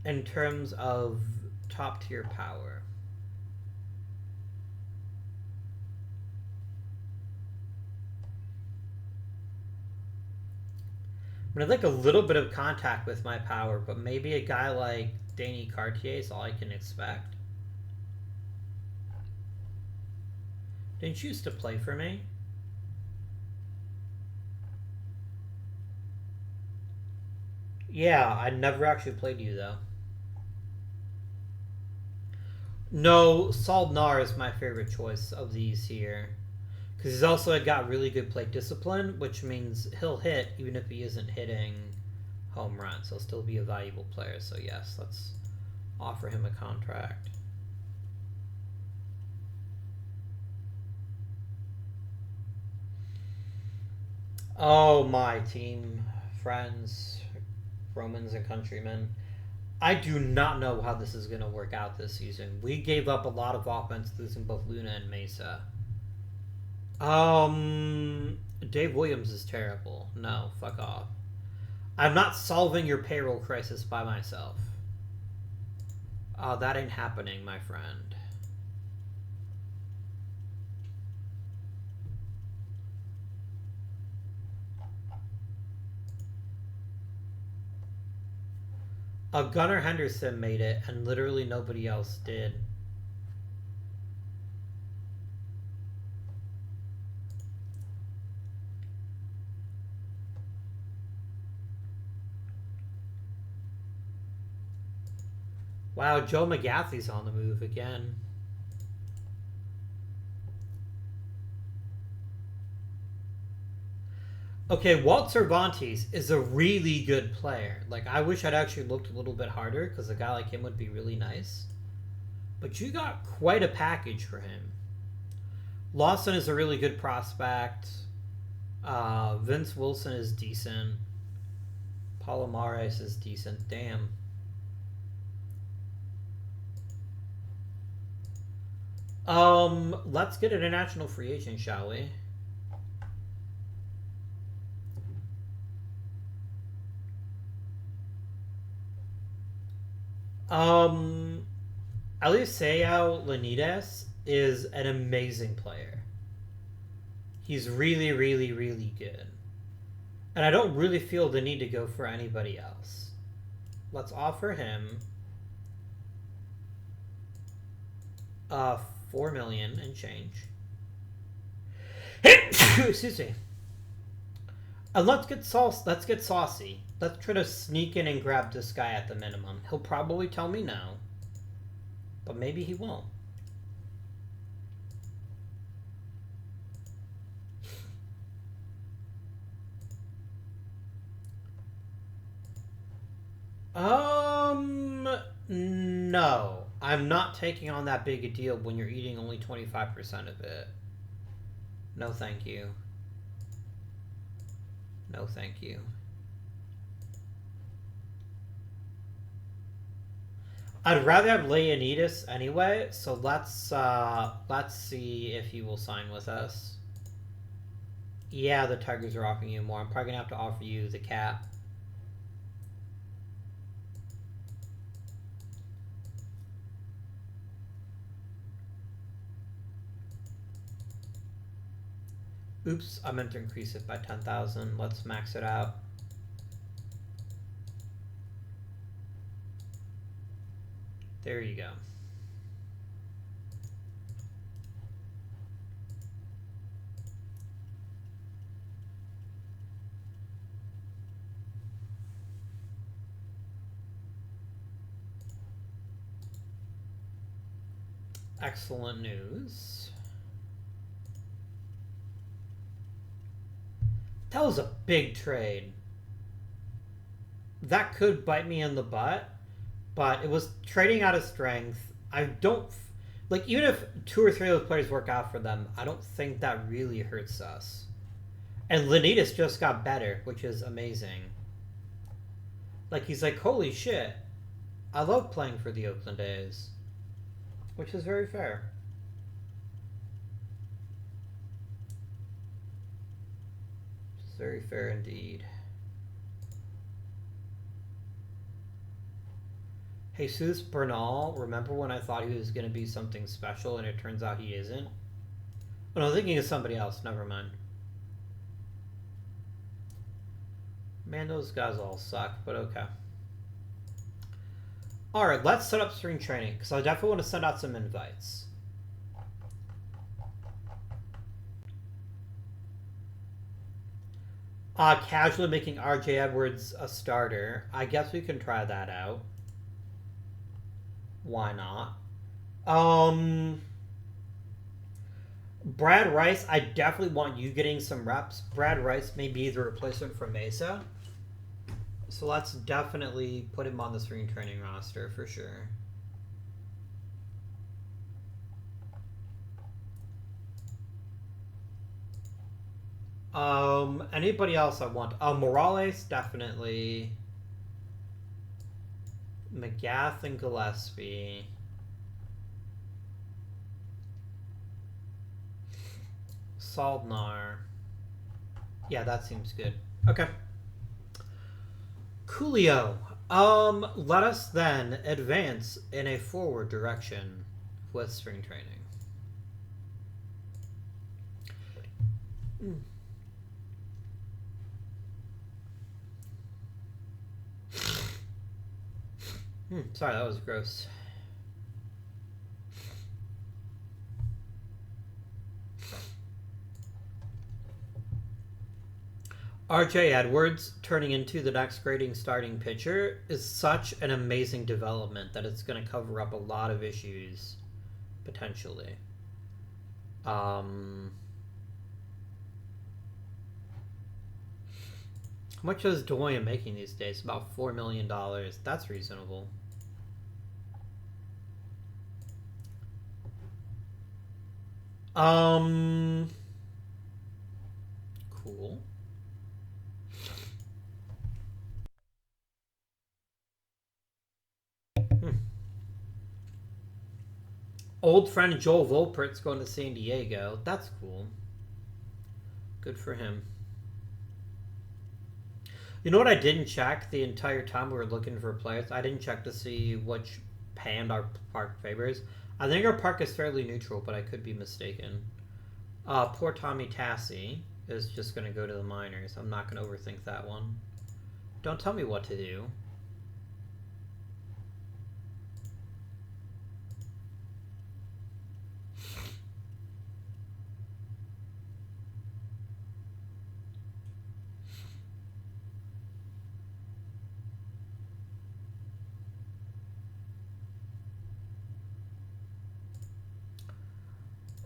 in terms of top tier power? I mean, I'd like a little bit of contact with my power, but maybe a guy like Danny Cartier is all I can expect. Didn't you used to play for me? Yeah, I never actually played you, though. No, Saldnar is my favorite choice of these here. Because he's also got really good plate discipline, which means he'll hit even if he isn't hitting home runs. He'll still be a valuable player. So yes, let's offer him a contract. Oh, my team, friends, Romans and countrymen. I do not know how this is going to work out this season. We gave up a lot of offense losing both Luna and Mesa. Dave Williams is terrible. No, fuck off. I'm not solving your payroll crisis by myself. That ain't happening, my friend. Gunnar Henderson made it, and literally nobody else did. Wow, Joe McGathy's on the move again. Okay, Walt Cervantes is a really good player. Like, I wish I'd actually looked a little bit harder, because a guy like him would be really nice. But you got quite a package for him. Lawson is a really good prospect. Vince Wilson is decent. Palomares is decent. Damn. Let's get an international free agent, shall we? Eliseo Lanides is an amazing player. He's really, really, really good. And I don't really feel the need to go for anybody else. Let's offer him 4 million and change. Excuse me. And let's get saucy. Let's try to sneak in and grab this guy at the minimum. He'll probably tell me no. But maybe he won't. No. I'm not taking on that big a deal when you're eating only 25% of it. No, thank you. No, thank you. I'd rather have Leonidas anyway, so let's see if he will sign with us. Yeah, the Tigers are offering you more. I'm probably gonna have to offer you the cap. Oops, I meant to increase it by 10,000. Let's max it out. There you go. excellent news. That was a big trade. That could bite me in the butt, but it was trading out of strength. I don't... Like, even if 2 or 3 of those players work out for them, I don't think that really hurts us. And Lanitas just got better, which is amazing. Like, he's like, holy shit. I love playing for the Oakland A's. Which is very fair. It's very fair indeed. Jesus Bernal, remember when I thought he was going to be something special and it turns out he isn't? Oh, no, I'm thinking of somebody else. Never mind. Man, those guys all suck, but okay. Alright, let's set up spring training, because I definitely want to send out some invites. Casually making RJ Edwards a starter. I guess we can try that out. Why not? Brad Rice, I definitely want you getting some reps. Brad Rice may be the replacement for Mesa. So let's definitely put him on the spring training roster for sure. Anybody else I want? Morales, definitely. McGath and Gillespie. Saldnar. Yeah, that seems good. Okay. Coolio. Let us then advance in a forward direction with spring training. Sorry, that was gross. RJ Edwards turning into the next grading starting pitcher is such an amazing development that it's going to cover up a lot of issues, potentially. How much is Doyen making these days? About $4 million. That's reasonable. Cool. Old friend Joel Volpert's going to San Diego. That's cool. Good for him. You know what I didn't check the entire time we were looking for players? I didn't check to see which band our park favors. I think our park is fairly neutral, but I could be mistaken. Poor Tommy Tassi is just going to go to the minors. I'm not going to overthink that one. Don't tell me what to do.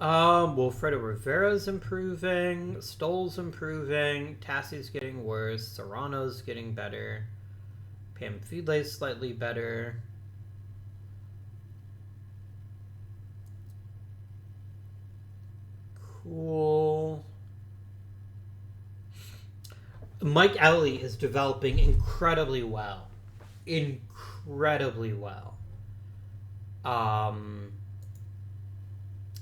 Wilfredo Rivera's improving, Stoll's improving, Tassi's getting worse, Serrano's getting better, Pam Fidley's slightly better. Cool. Mike Ellie is developing incredibly well. Incredibly well.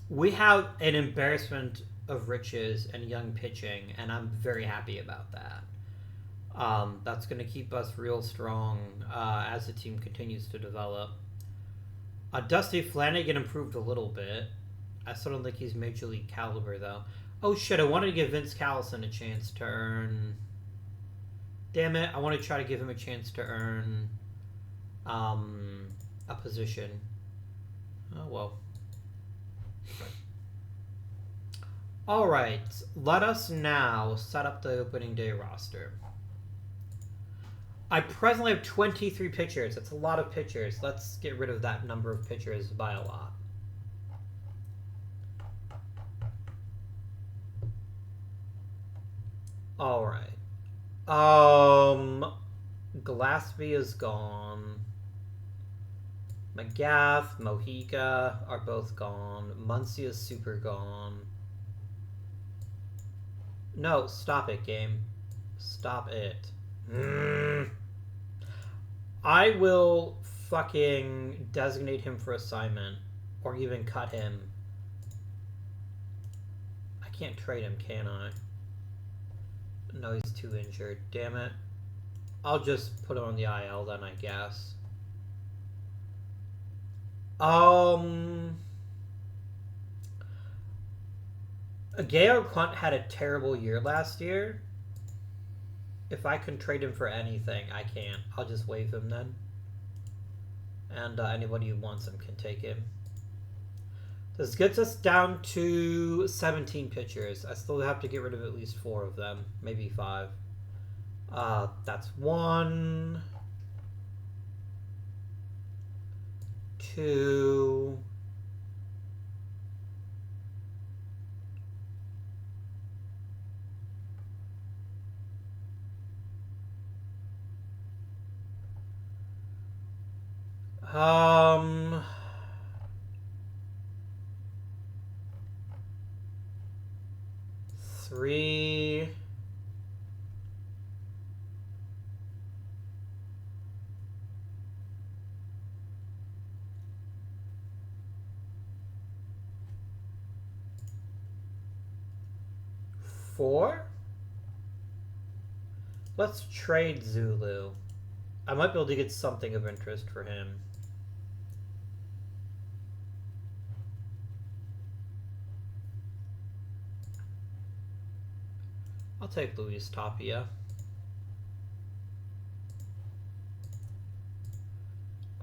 We have an embarrassment of riches and young pitching, and I'm very happy about that. That's going to keep us real strong as the team continues to develop. Dusty Flanagan improved a little bit. I still don't think he's major league caliber, though. Oh, shit, I wanted to give Vince Callison a chance to earn... Damn it, I want to try to give him a chance to earn a position. Oh, well. Alright, let us now set up the opening day roster. I presently have 23 pitchers. That's a lot of pitchers. Let's get rid of that number of pitchers by a lot. All right. Glassby is gone. McGath, Mojica are both gone. Muncie is super gone. No, stop it, game. Stop it. I will fucking designate him for assignment. Or even cut him. I can't trade him, can I? No, he's too injured. Damn it. I'll just put him on the IL then, I guess. Gail Clunt had a terrible year last year. If I can trade him for anything, I can't. I'll just waive him then. And anybody who wants him can take him. This gets us down to 17 pitchers. I still have to get rid of at least 4 of them. Maybe 5. That's 1, 2, 3, 4. Let's trade Zulu. I might be able to get something of interest for him. I'll take Luis Tapia.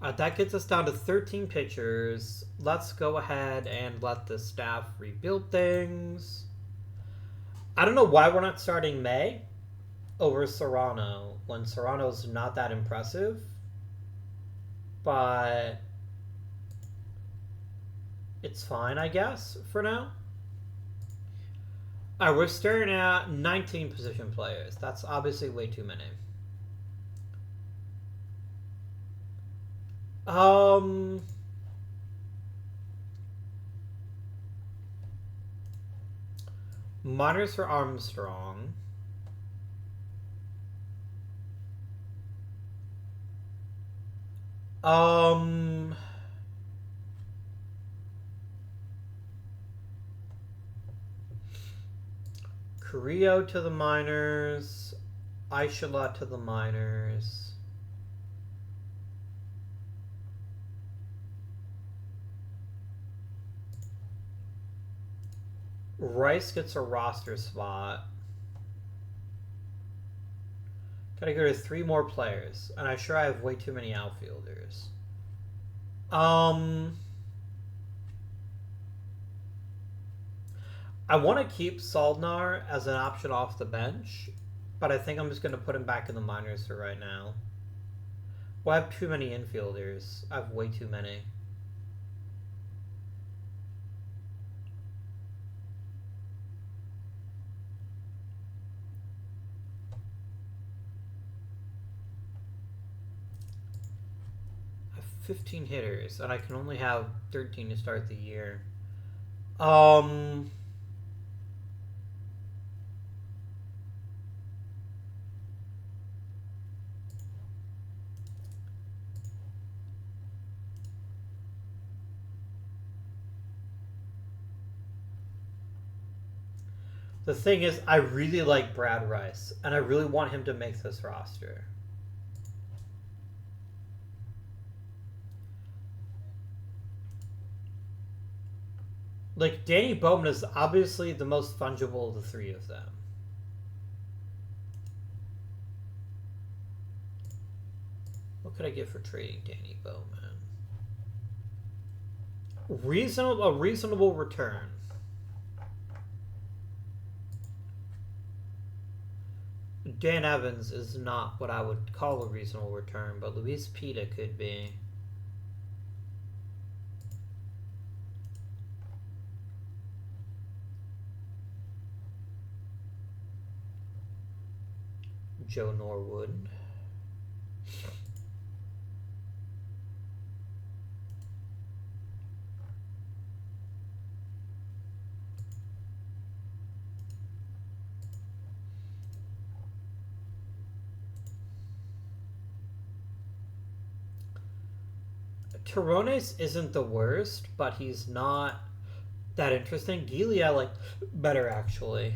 That gets us down to 13 pitchers. Let's go ahead and let the staff rebuild things. I don't know why we're not starting May over Serrano when Serrano's not that impressive. But it's fine, I guess, for now. Alright, we're staring at 19 position players. That's obviously way too many. Minors for Armstrong. Carrillo to the minors. Aishala to the minors. Rice gets a roster spot. Gotta go to 3 more players. And I'm sure I have way too many outfielders. I want to keep Saldnar as an option off the bench, but I think I'm just going to put him back in the minors for right now. Well, I have too many infielders. I have way too many. I have 15 hitters, and I can only have 13 to start the year. The thing is, I really like Brad Rice, and I really want him to make this roster. Like, Danny Bowman is obviously the most fungible of the 3 of them. What could I get for trading Danny Bowman? A reasonable return. Dan Evans is not what I would call a reasonable return, but Luis Pita could be. Joe Norwood. Terrones isn't the worst, but he's not that interesting. Geely I like better, actually.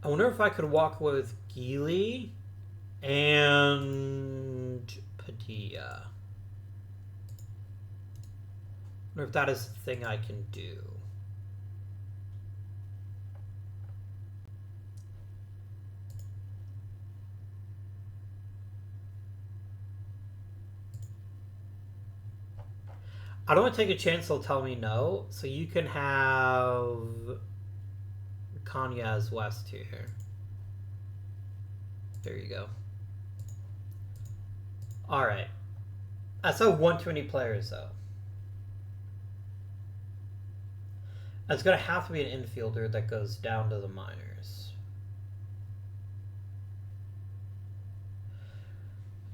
I wonder if I could walk away with Geely and Padilla. I wonder if that is the thing I can do. I don't want to take a chance they'll tell me no, so you can have Kanyas West here. There you go. Alright. That's a 120 players, though. It's going to have to be an infielder that goes down to the minors.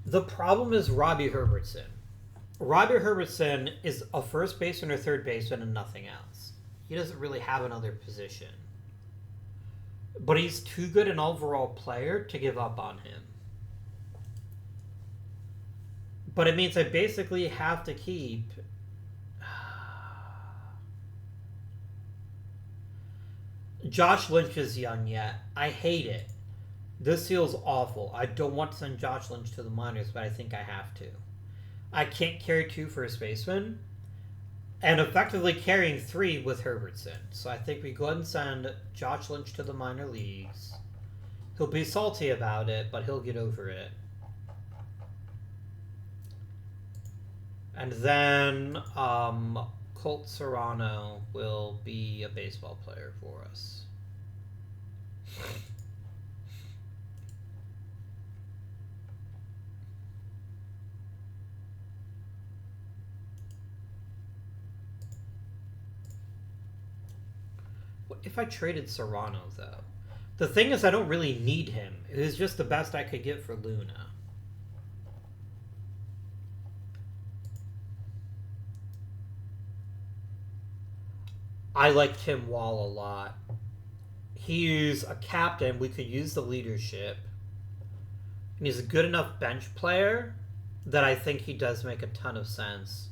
The problem is Robbie Herbertson. Robbie Herbertson is a first baseman or third baseman and nothing else. He doesn't really have another position. But he's too good an overall player to give up on him. But it means I basically have to keep... Josh Lynch is young yet. I hate it. This feels awful. I don't want to send Josh Lynch to the minors, but I think I have to. I can't carry 2 first basemen, and effectively carrying 3 with Herbertson. So I think we go ahead and send Josh Lynch to the minor leagues. He'll be salty about it, but he'll get over it. And then Colt Serrano will be a baseball player for us. If I traded Serrano, though? The thing is, I don't really need him. It was just the best I could get for Luna. I like Tim Wall a lot. He's a captain. We could use the leadership. And he's a good enough bench player that I think he does make a ton of sense.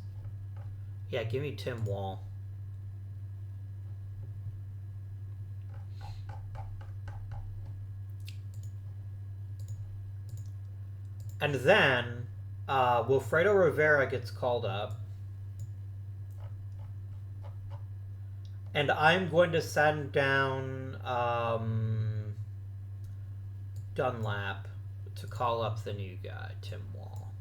Yeah, give me Tim Wall. And then Wilfredo Rivera gets called up. And I'm going to send down Dunlap to call up the new guy, Tim Wall.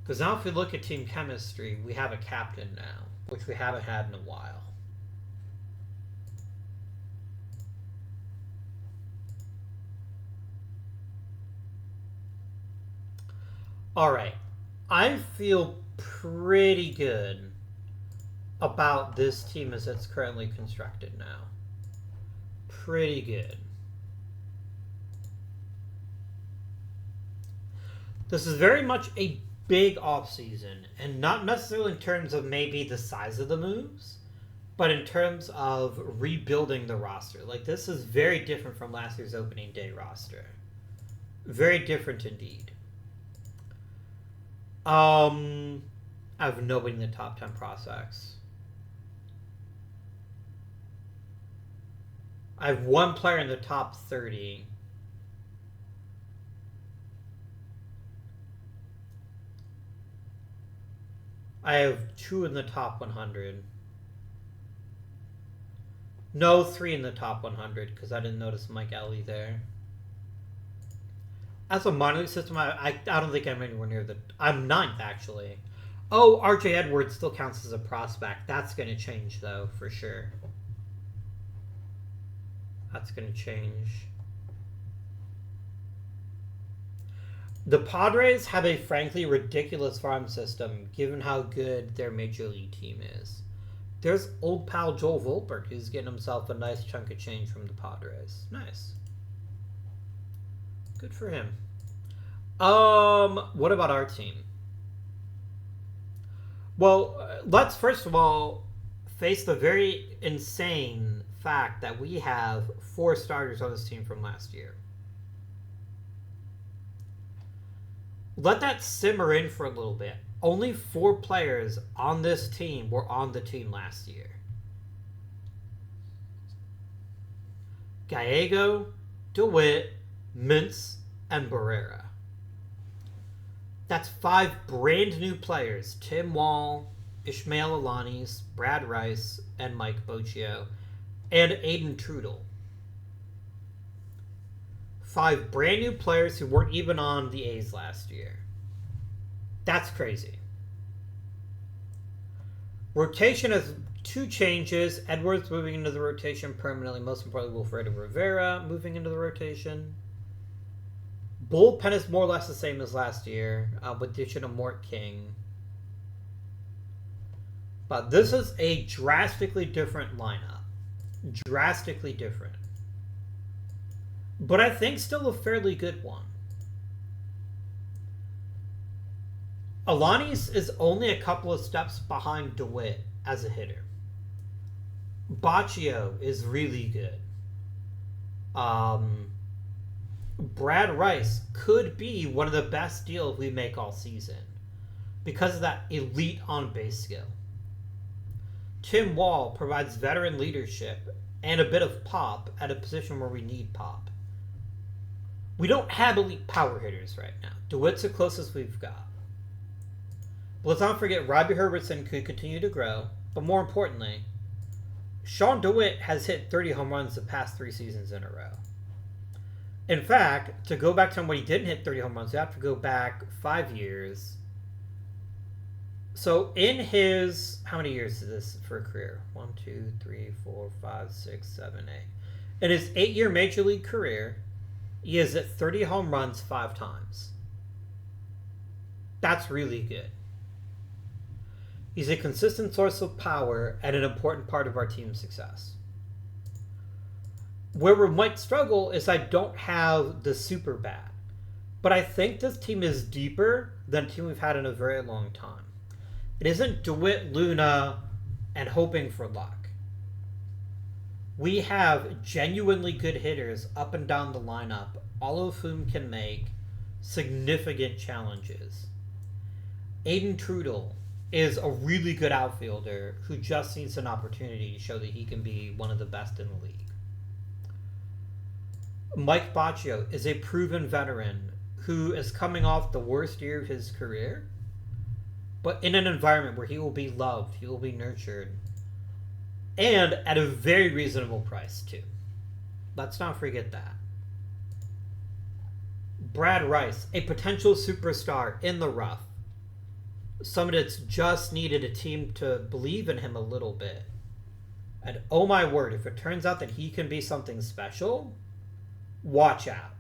Because now if we look at team chemistry, we have a captain now, which we haven't had in a while. Alright, I feel pretty good about this team as it's currently constructed now. Pretty good. This is very much a big offseason, and not necessarily in terms of maybe the size of the moves, but in terms of rebuilding the roster. Like, this is very different from last year's opening day roster. Very different indeed. I have nobody in the top 10 prospects. I have one player in the top 30. I have 2 in the top 100. No, 3 in the top 100, because I didn't notice Mike Ellie there. As a minor league system, I don't think I'm anywhere near the... I'm 9th, actually. Oh, RJ Edwards still counts as a prospect. That's going to change, though, for sure. That's going to change. The Padres have a frankly ridiculous farm system given how good their major league team is. There's old pal Joel Volberg who's getting himself a nice chunk of change from the Padres. Nice. Good for him. What about our team? Well, let's first of all face the very insane fact that we have 4 starters on this team from last year. Let that simmer in for a little bit. Only 4 players on this team were on the team last year. Gallego, DeWitt, Mintz, and Barrera. That's 5 brand new players. Tim Wall, Ishmael Alanis, Brad Rice, and Mike Bocchio, and Aiden Trudel. 5 brand new players who weren't even on the A's last year. That's crazy. Rotation has 2 changes. Edwards moving into the rotation permanently. Most importantly, Wilfredo Rivera moving into the rotation. Bullpen is more or less the same as last year, with addition of Mort King. But this is a drastically different lineup. Drastically different. But I think still a fairly good one. Alanis is only a couple of steps behind DeWitt as a hitter. Bocchio is really good. Brad Rice could be one of the best deals we make all season because of that elite on-base skill. Tim Wall provides veteran leadership and a bit of pop at a position where we need pop. We don't have elite power hitters right now. DeWitt's the closest we've got. But let's not forget Robbie Herbertson could continue to grow, but more importantly, Sean DeWitt has hit 30 home runs the past 3 seasons in a row. In fact, to go back to when he didn't hit 30 home runs, you have to go back 5 years. So in his, how many years is this for a career? 1, 2, 3, 4, 5, 6, 7, 8. In his 8-year major league career, he has hit 30 home runs 5 times. That's really good. He's a consistent source of power and an important part of our team's success. Where we might struggle is I don't have the super bat. But I think this team is deeper than a team we've had in a very long time. It isn't DeWitt, Luna, and hoping for luck. We have genuinely good hitters up and down the lineup, all of whom can make significant challenges. Aiden Trudel is a really good outfielder who just needs an opportunity to show that he can be one of the best in the league. Mike Bocchio is a proven veteran who is coming off the worst year of his career, but in an environment where he will be loved, he will be nurtured, and at a very reasonable price, too. Let's not forget that. Brad Rice, a potential superstar in the rough. Somebody that's just needed a team to believe in him a little bit. And oh my word, if it turns out that he can be something special, watch out.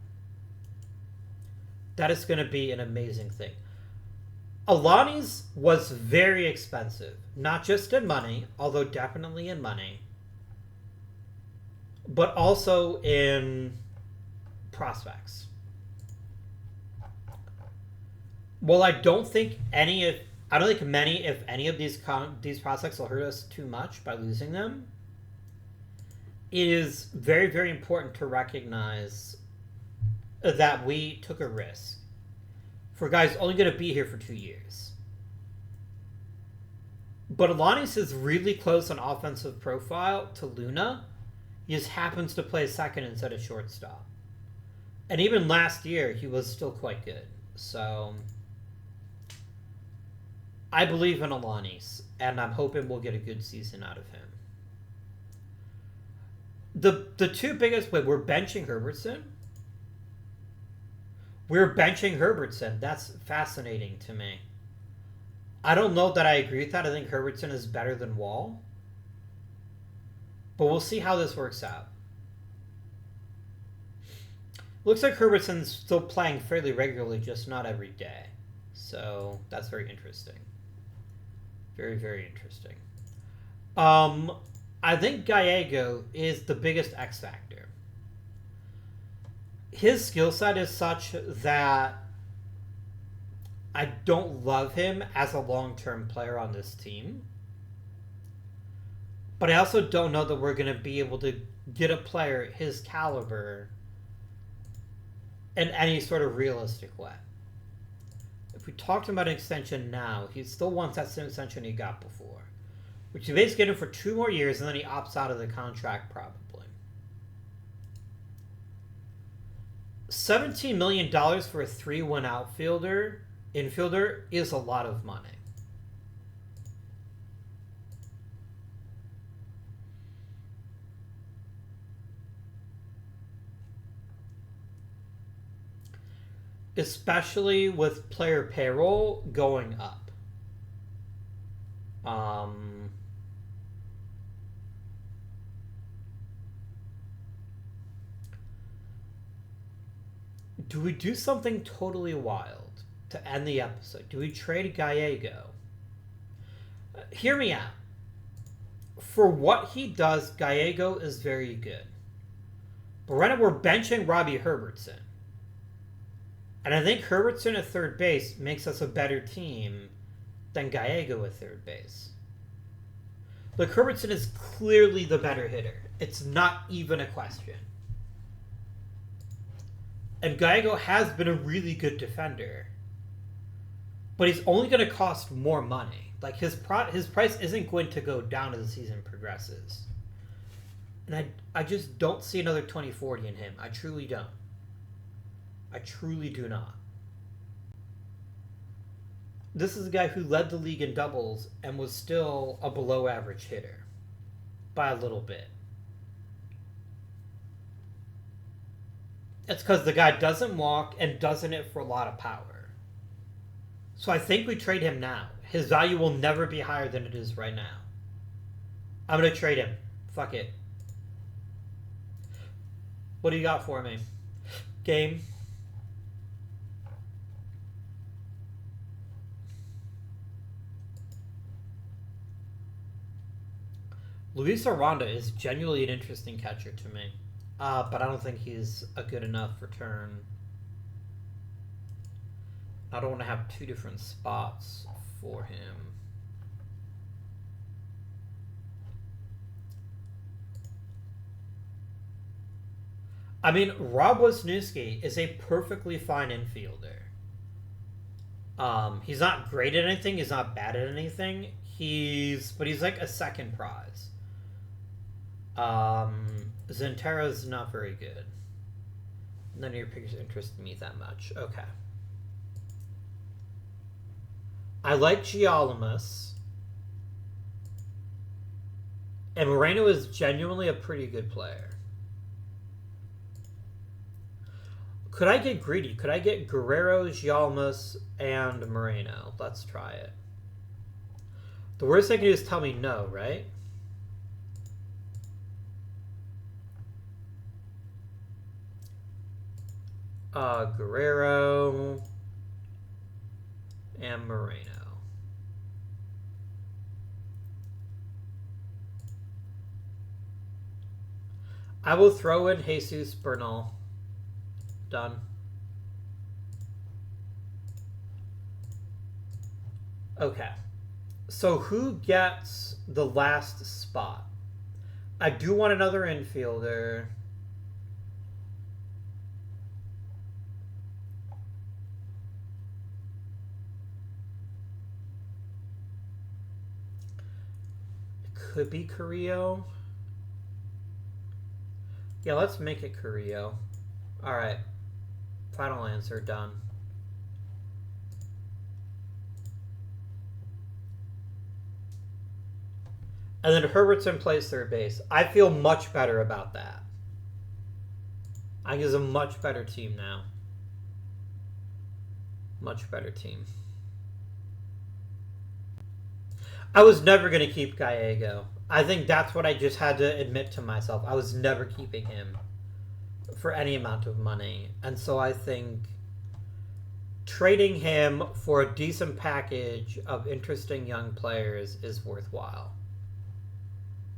That is going to be an amazing thing. Alanis was very expensive. Not just in money, although definitely in money, but also in prospects. Well, I don't think many, if any of these prospects will hurt us too much by losing them. It is very, very important to recognize that we took a risk for guys only going to be here for 2 years. But Alanis is really close on offensive profile to Luna. He just happens to play second instead of shortstop. And even last year, he was still quite good. So I believe in Alanis, and I'm hoping we'll get a good season out of him. The 2 biggest, we're benching Herbertson. We're benching Herbertson. That's fascinating to me. I don't know that I agree with that. I think Herbertson is better than Wall. But we'll see how this works out. Looks like Herbertson's still playing fairly regularly, just not every day. So that's very interesting. Very, very interesting. I think Gallego is the biggest X factor. His skill set is such that I don't love him as a long-term player on this team. But I also don't know that we're going to be able to get a player his caliber in any sort of realistic way. If we talked about an extension now, he still wants that same extension he got before, which he basically get him for 2 more years, and then he opts out of the contract probably. $17 million for a 3-win infielder is a lot of money. Especially with player payroll going up. Do we do something totally wild to end the episode? Do we trade Gallego? Hear me out. For what he does, Gallego is very good. But right now we're benching Robbie Herbertson. And I think Herbertson at third base makes us a better team than Gallego at third base. Look, Herbertson is clearly the better hitter. It's not even a question. And Gallego has been a really good defender. But he's only going to cost more money. Like, his price isn't going to go down as the season progresses. And I just don't see another 2040 in him. I truly don't. I truly do not. This is a guy who led the league in doubles and was still a below average hitter. By a little bit. It's because the guy doesn't walk and doesn't hit for a lot of power. So I think we trade him now. His value will never be higher than it is right now. I'm going to trade him. Fuck it. What do you got for me? Game. Luis Aranda is genuinely an interesting catcher to me. But I don't think he's a good enough return. I don't want to have 2 different spots for him. I mean, Rob Wisniewski is a perfectly fine infielder. He's not great at anything. He's not bad at anything. But he's like a second prize. Zentera's not very good. None of your pictures interest me that much. Okay. I like Gialamus. And Moreno is genuinely a pretty good player. Could I get greedy? Could I get Guerrero, Gialamus, and Moreno? Let's try it. The worst they can do is tell me no, right? Guerrero and Moreno. I will throw in Jesus Bernal. Done. Okay. So who gets the last spot? I do want another infielder. Could be Carrillo. Yeah, let's make it Carrillo. Alright. Final answer, done. And then Herbertson plays third base. I feel much better about that. I think it's a much better team now. Much better team. I was never going to keep Gallego. I think that's what I just had to admit to myself. I was never keeping him. for any amount of money. And so I think trading him for a decent package of interesting young players is worthwhile.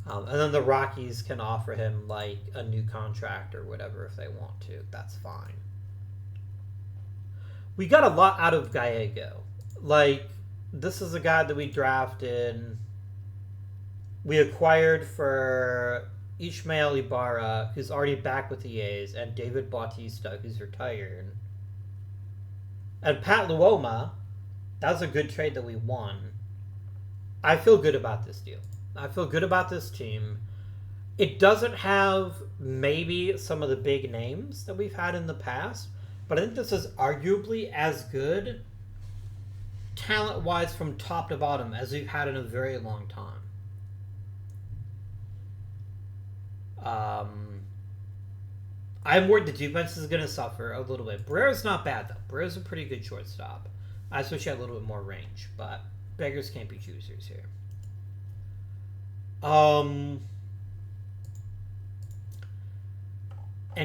And then the Rockies can offer him like a new contract or whatever if they want to. That's fine. We got a lot out of Gallego. Like, this is a guy that we drafted. We acquired for Ishmael Ibarra, who's already back with the A's, and David Bautista, who's retired. And Pat Luoma, that was a good trade that we won. I feel good about this deal. I feel good about this team. It doesn't have maybe some of the big names that we've had in the past, but I think this is arguably as good talent-wise from top to bottom as we've had in a very long time. I'm worried the defense is going to suffer a little bit. Barrera's not bad, though. Barrera's a pretty good shortstop. I just wish he had a little bit more range, but beggars can't be choosers here. And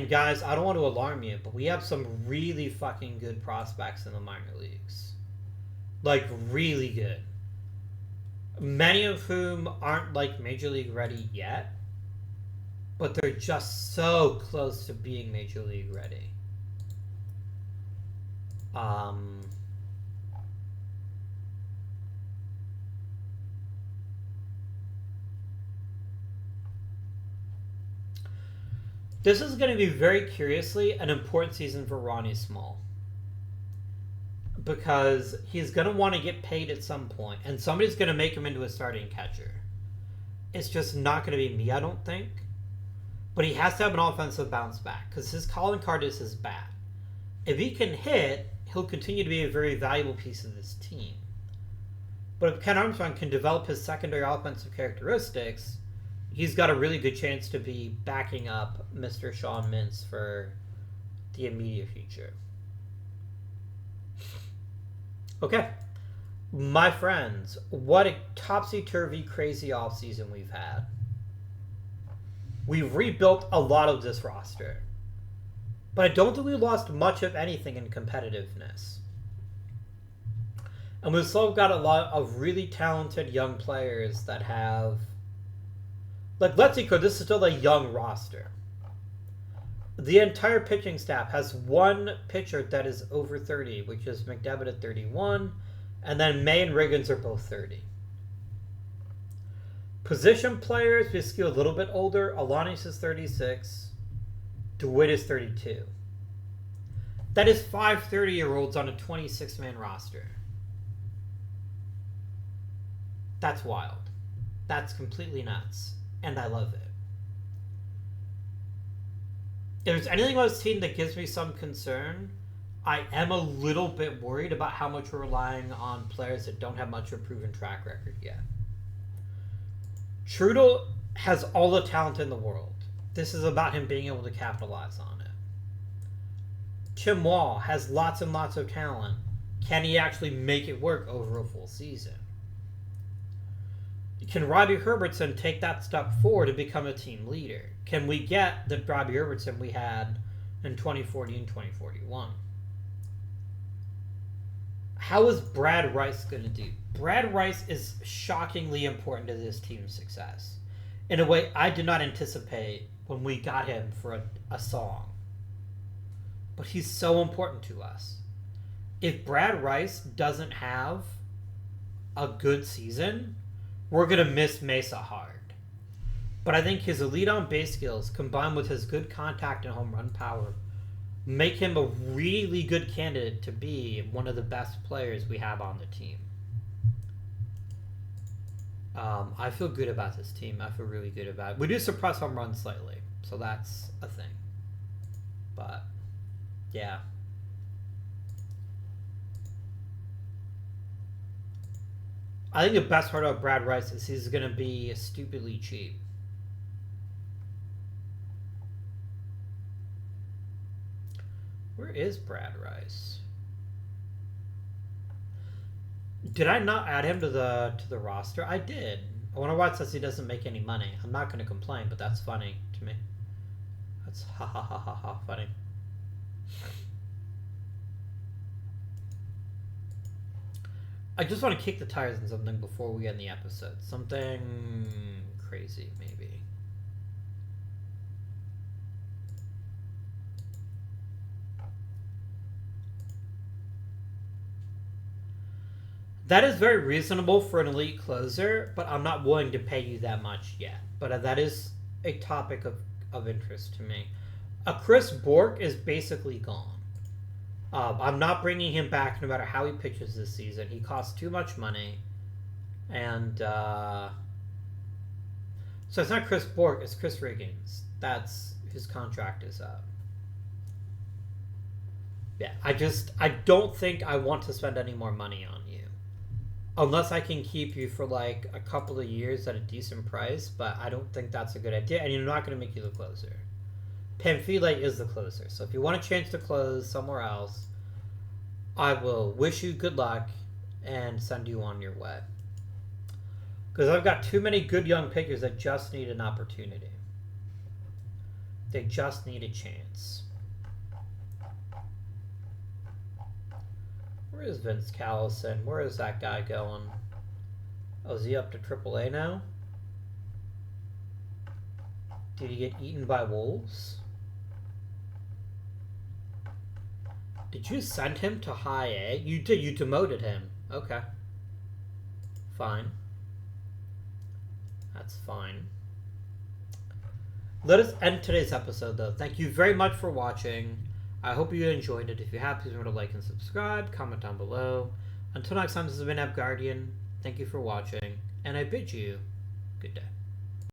guys, I don't want to alarm you, but we have some really fucking good prospects in the minor leagues. Like, really good. Many of whom aren't, like, Major League ready yet, but they're just so close to being Major League ready. This is going to be very curiously an important season for Ronnie Small. Because he's going to want to get paid at some point, and somebody's going to make him into a starting catcher. It's just not going to be me, I don't think. But he has to have an offensive bounce back, because his calling card is his bat. If he can hit, he'll continue to be a very valuable piece of this team. But if Ken Armstrong can develop his secondary offensive characteristics, he's got a really good chance to be backing up Mr. Sean Mintz for the immediate future. Okay. My friends, what a topsy-turvy, crazy offseason we've had. We've rebuilt a lot of this roster. But I don't think we lost much of anything in competitiveness. And we've still got a lot of really talented young players that have... Like, let's be clear, this is still a young roster. The entire pitching staff has one pitcher that is over 30, which is McDevitt at 31, and then May and Riggins are both 30. Position players, we skew a little bit older. Alanis is 36. DeWitt is 32. That is 5 30-year-olds on a 26-man roster. That's wild. That's completely nuts. And I love it. If there's anything about this team that gives me some concern, I am a little bit worried about how much we're relying on players that don't have much of a proven track record yet. Trudell has all the talent in the world. This is about him being able to capitalize on it. Tim Wall has lots and lots of talent. Can he actually make it work over a full season? Can Robbie Herbertson take that step forward to become a team leader? Can we get the Robbie Herbertson we had in 2040 and 2041? How is Brad Rice going to do? Brad Rice is shockingly important to this team's success in a way I did not anticipate when we got him for a song. But he's so important to us. If Brad Rice doesn't have a good season, we're going to miss Mesa hard. But I think his elite on base skills combined with his good contact and home run power make him a really good candidate to be one of the best players we have on the team. I feel good about this team. I feel really good about it. We do suppress home runs slightly, so that's a thing. But, yeah. I think the best part about Brad Rice is he's going to be stupidly cheap. Where is Brad Rice? Did I not add him to the roster? I did. I wonder why it says he doesn't make any money. I'm not going to complain, but that's funny to me. That's ha ha ha ha ha funny. I just want to kick the tires on something before we end the episode. Something crazy, maybe. That is very reasonable for an elite closer, but I'm not willing to pay you that much yet. But that is a topic of interest to me. A Chris Bork is basically gone. I'm not bringing him back no matter how he pitches this season. He costs too much money. And so it's not Chris Bork, it's Chris Riggins. That's his contract is up. Yeah, I don't think I want to spend any more money on you. Unless I can keep you for like a couple of years at a decent price, but I don't think that's a good idea. And you're not going to make you the closer. Pamphile is the closer. So if you want to change the close somewhere else, I will wish you good luck and send you on your way. Because I've got too many good young pitchers that just need an opportunity. They just need a chance. Where is Vince Callison? Where is that guy going? Oh, is he up to AAA now? Did he get eaten by wolves? Did you send him to high A? You did. You demoted him. Okay. Fine. That's fine. Let us end today's episode, though. Thank you very much for watching. I hope you enjoyed it. If you have, please remember to like and subscribe. Comment down below. Until next time, this has been Guardian. Thank you for watching, and I bid you good day.